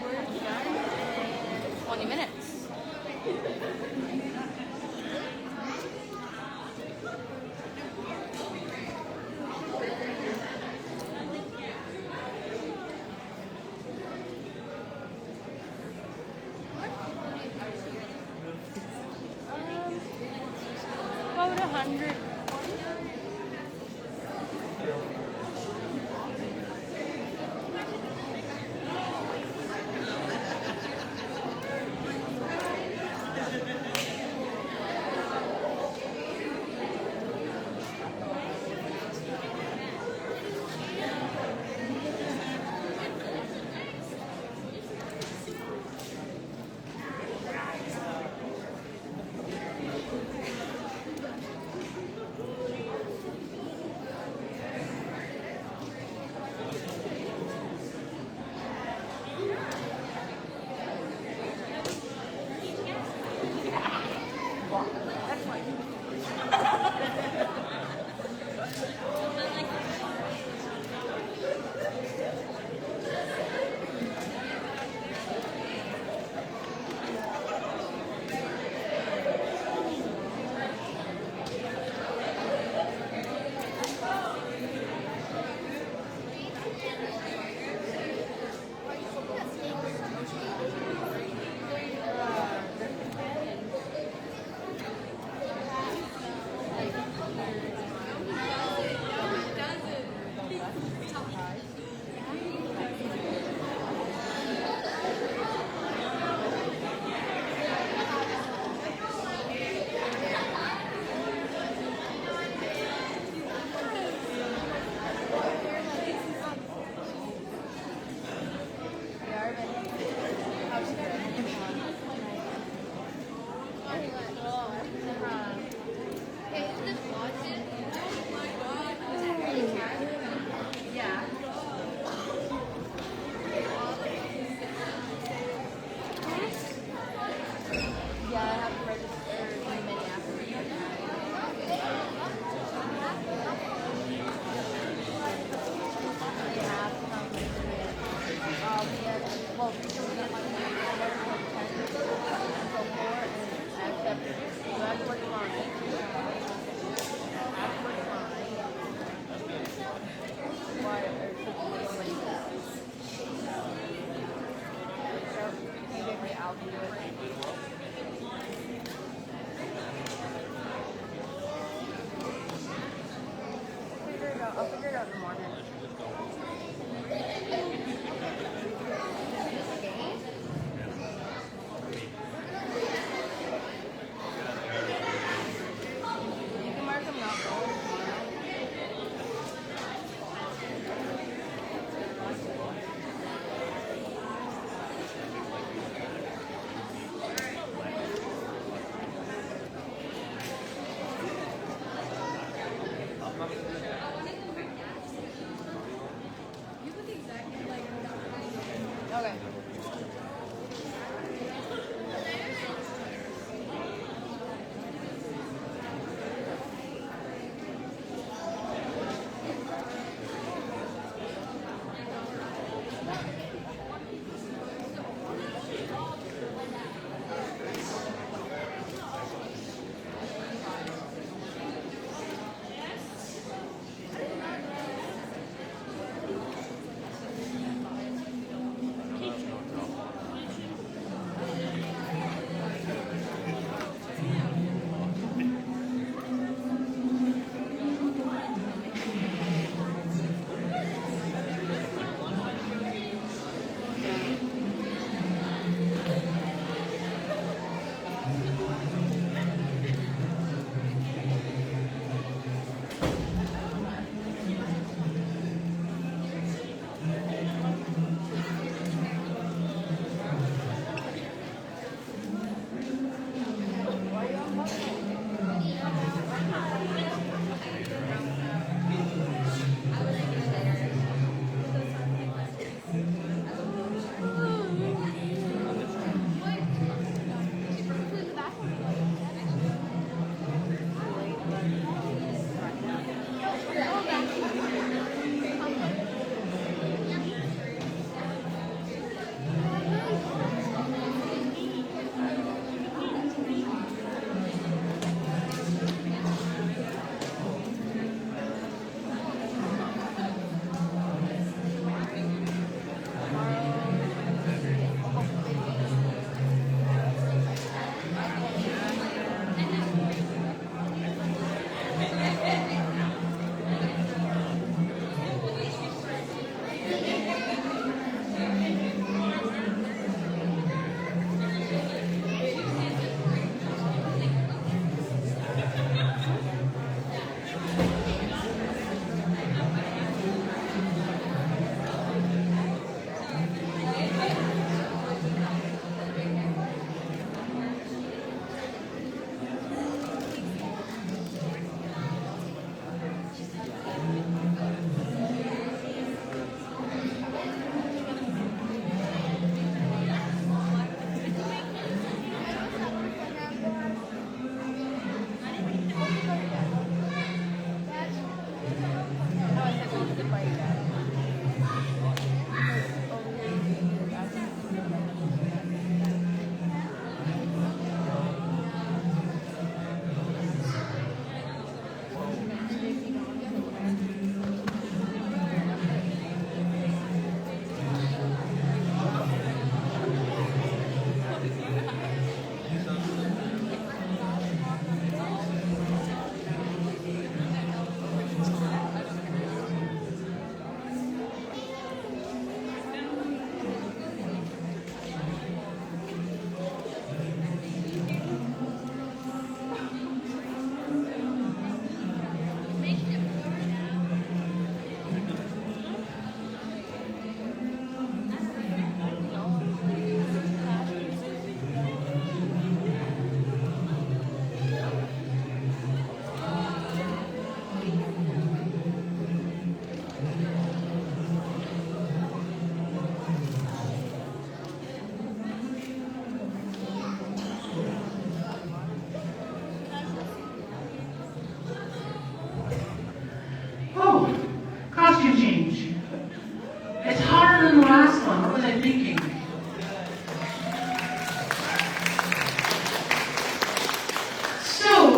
We're done in 20 minutes. About 100. figure it out in the morning. You can mark them not going tomorrow. Okay.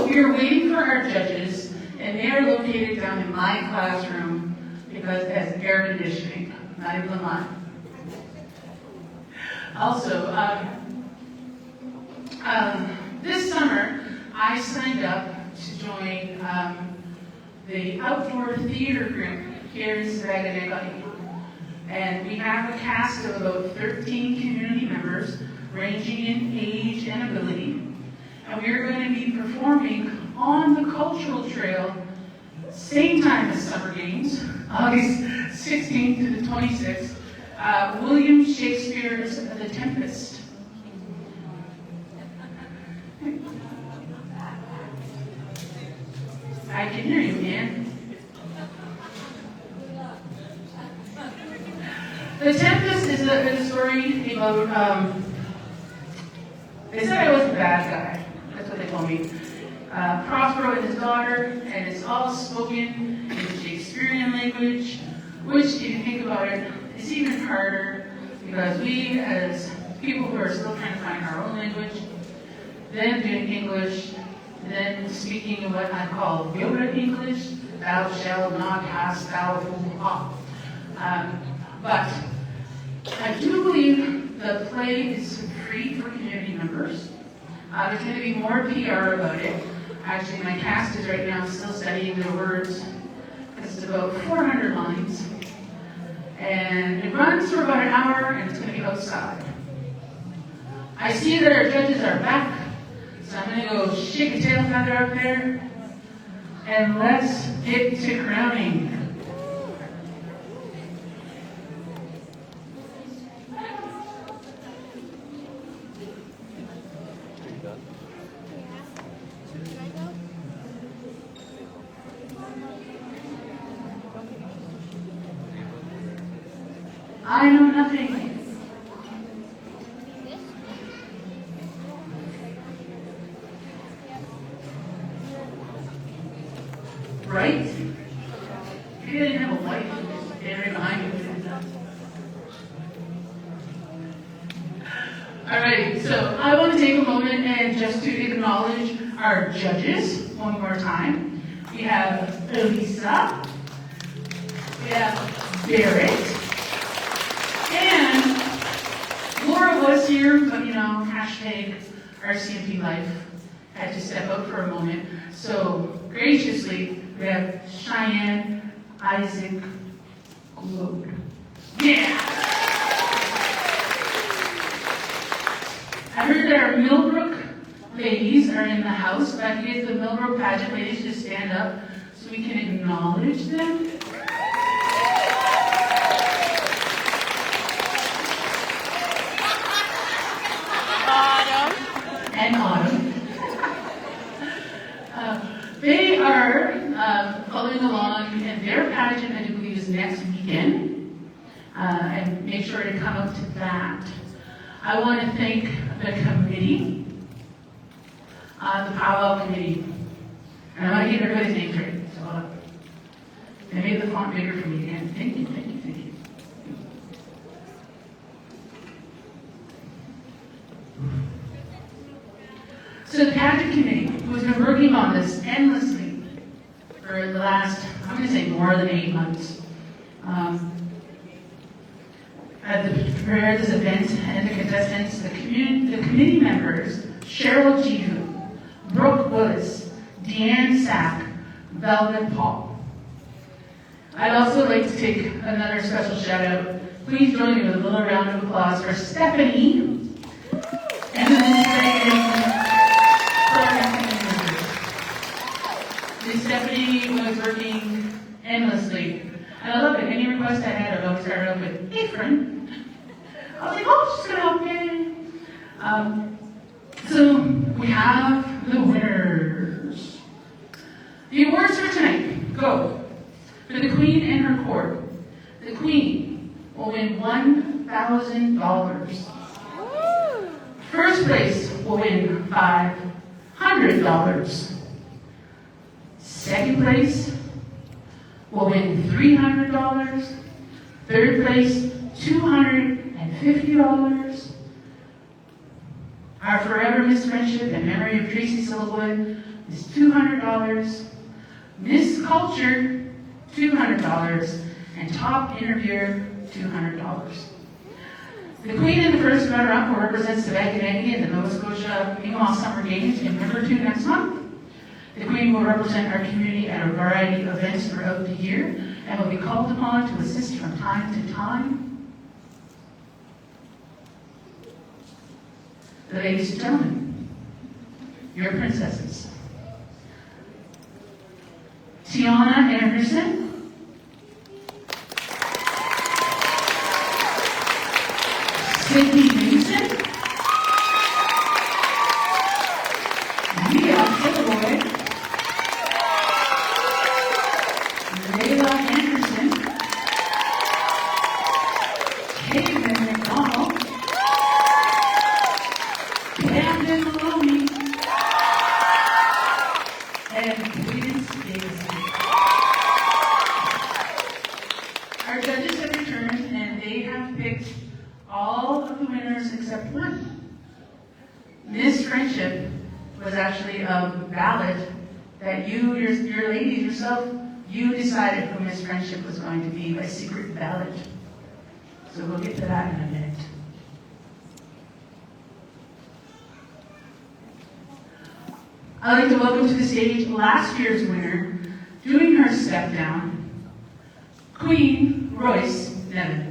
we are waiting for our judges, and they are located down in my classroom because it has air conditioning, not even mine. Also, this summer, I signed up to join the outdoor theater group here in Sipekne'katik. And we have a cast of about 13 community members, ranging in age and ability. And we are going to be performing on the cultural trail, same time as Summer Games, August 16th to the 26th, William Shakespeare's The Tempest. I can hear you, man. The Tempest is a story about, they said I was a bad guy. That's what they told me. Prospero and his daughter, and it's all spoken in Shakespearean language, which, if you think about it, is even harder because we, as people who are still trying to find our own language, then doing English, then speaking in what I call yoga English, thou shalt not hast thou fool. But I do believe the play is free for community members. There's going to be more PR about it. Actually, my cast is right now still studying the words. It's about 400 lines. And it runs for about an hour, and it's going to be outside. I see that our judges are back, so I'm going to go shake a tail feather up there, and let's get to crowning. I know nothing. Right? If you didn't have a wife standing behind you. Alright, so I want to take a moment and just to acknowledge our judges one more time. We have Elisa, we have Barrett, and Laura was here, but hashtag RCMP life had to step out for a moment. So graciously, we have Cheyenne Isaac Glode. Yeah! I heard that our Millbrook ladies are in the house. If I can get the Millbrook pageant ladies to stand up so we can acknowledge them. And Autumn. They are following along, and their pageant, I do believe, is next weekend. And make sure to come out to that. I want to thank the committee, the powwow committee. And I want to get everybody's names right. So they made the font bigger for me again. Thank you, thank you, thank you. So the pageant committee, who has been working on this endlessly for the last, I'm going to say more than 8 months, prepared this event, and the contestants, the committee members, Cheryl Jihu, Brooke Willis, Deanne Sack, Velvet Paul. I'd also like to take another special shout out. Please join me with a little round of applause for Stephanie and the Stephanie was working endlessly. And I love it. Any request I had, I'd always start off with, hey friend. I was like, oh, she's gonna help me. So we have the winners. The awards for tonight go for the Queen and her court. The Queen will win $1,000. First place will win $500. Second place will win $300. Third place, $250. Our Forever Miss Friendship in memory of Tracy Silverwood is $200. Miss Culture, $200. And Top Interviewer, $200. The Queen in the first runner-up will represent Sipekne'katik in the Nova Scotia Mi'kmaq Summer Games in River 2 next month. The Queen will represent our community at a variety of events throughout the year and will be called upon to assist from time to time. Ladies and gentlemen, your princesses. Tiana Anderson, Sydney Mason, Mia Sipekne'katik, Layla Anderson, Kevin McDonald, Camden Maloney, and Prudence Davidson. Our judges have returned and they have picked all of the winners except one. Miss Friendship was actually a ballot that your ladies yourself, you decided who Miss Friendship was going to be by secret ballot. So we'll get to that in a minute. I'd like to welcome to the stage last year's winner, doing her step down, Queen Royce Nevin.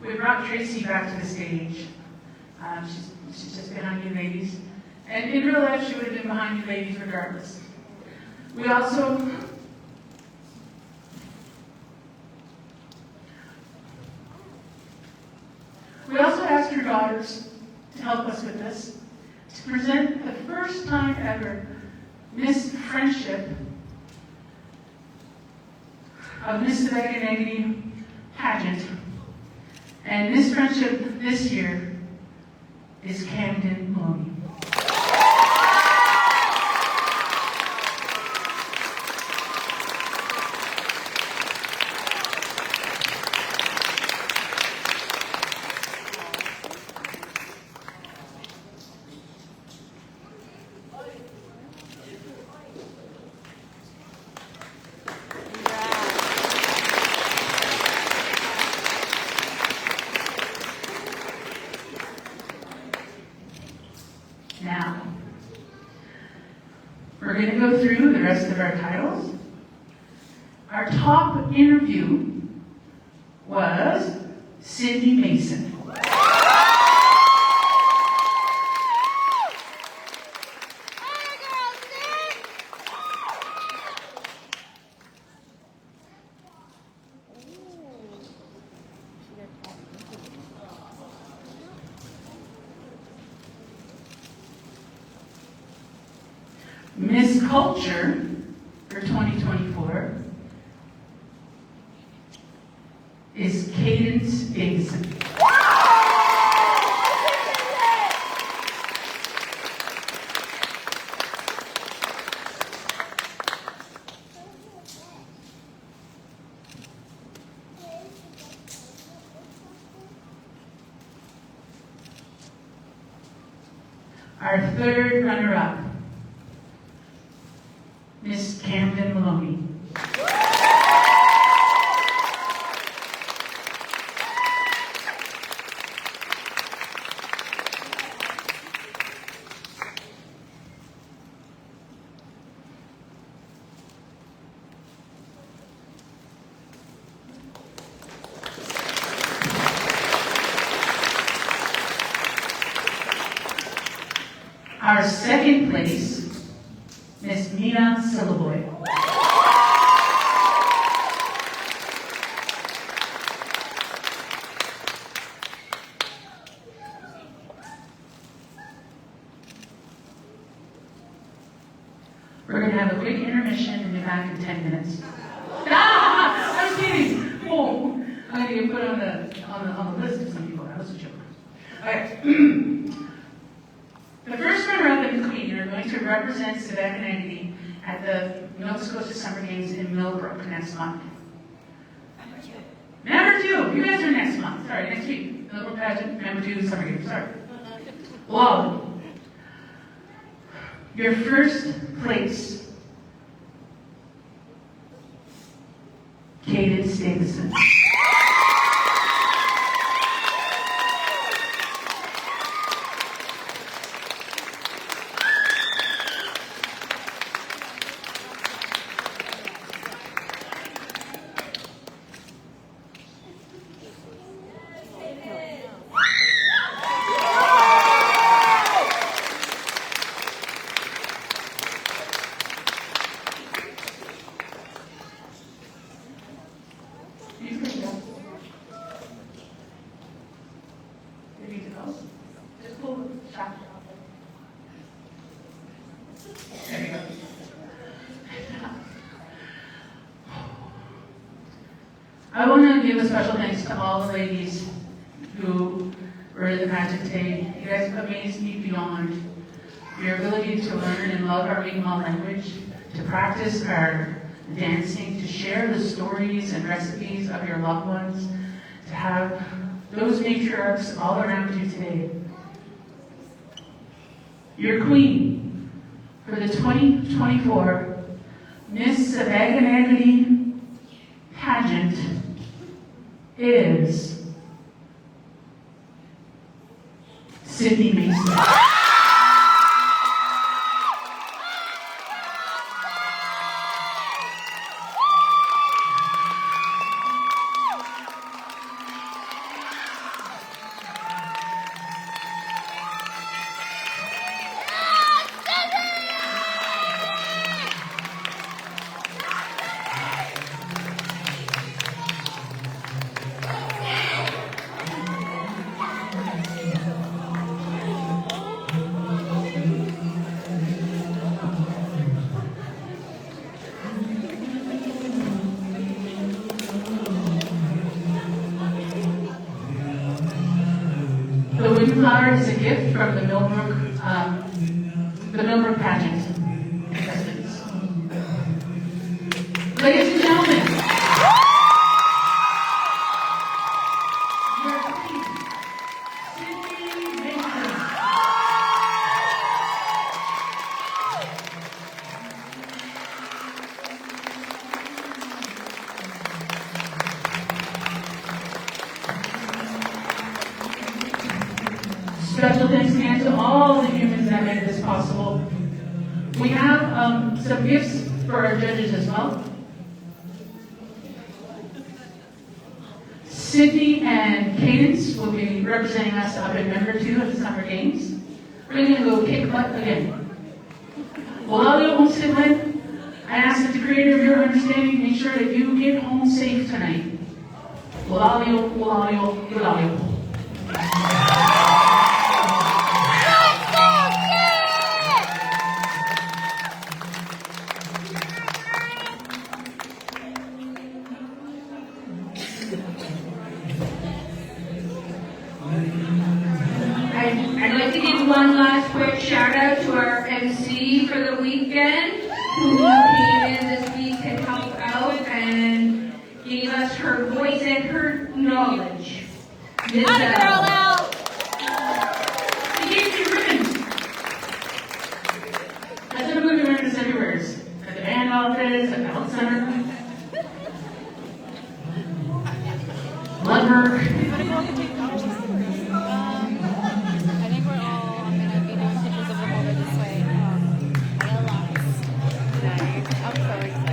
We brought Tracy back to the stage. She's just behind you ladies. And in real life, she would have been behind you ladies regardless. We also asked her daughters to help us with this, to present the first time ever Miss Friendship of Miss Sipekne'katik Pageant. And Miss Friendship this year is Camden Maloney. Now, we're going to go through the rest of our titles. Our top interview was Sydney Mason. Miss Culture for 2024 is Cadence Davidson. Our third runner-up, Miss Camden Maloney. Our second place, Miss Mina Sillaboy. We're going to have a quick intermission and be back in 10 minutes. Ah, I was kidding. Oh, I'm going to get put on the list of some people. That was a joke. All right. The first runner-up and queen are going to represent Sipekne'katik at the Nova Scotia Summer Games in Millbrook next month. Number 2, you guys are next month. Sorry, next week. Millbrook Pageant, number 2, Summer Games. Sorry. Wow. Your first place, Cadence Davidson. Just pull the chapter out. There you go. I want to give a special thanks to all the ladies who were in the pageant today. You guys amazed me beyond your ability to learn and love our Mi'kmaq language, to practice our dancing, to share the stories and recipes of your loved ones, to have those matriarchs all around you today. Your queen for the 2024 Miss Sipekne'katik Pageant is Sydney Mason. The wind flower is a gift from the Millbrook Pageant contestants. Ladies and gentlemen, your queen, Sydney Mason. Special thanks again to all the humans that made this possible. We have some gifts for our judges as well. Sydney and Cadence will be representing us up in number 2 at the Summer Games. We're going to go kick butt again. While you're home sibling, I ask that the creator of your understanding make sure that you get home safe tonight. Walalio. I'd like to give one last quick shout out to our MC for the weekend, who came in this week to help out and gave us her voice and her knowledge. Miss Girl out! She gave you ribbons. That's in a movie ribbons everywhere. At the band office, at the health center. Blood work. I think we're all gonna be doing pictures of them over this way. I got lots. I'm so excited.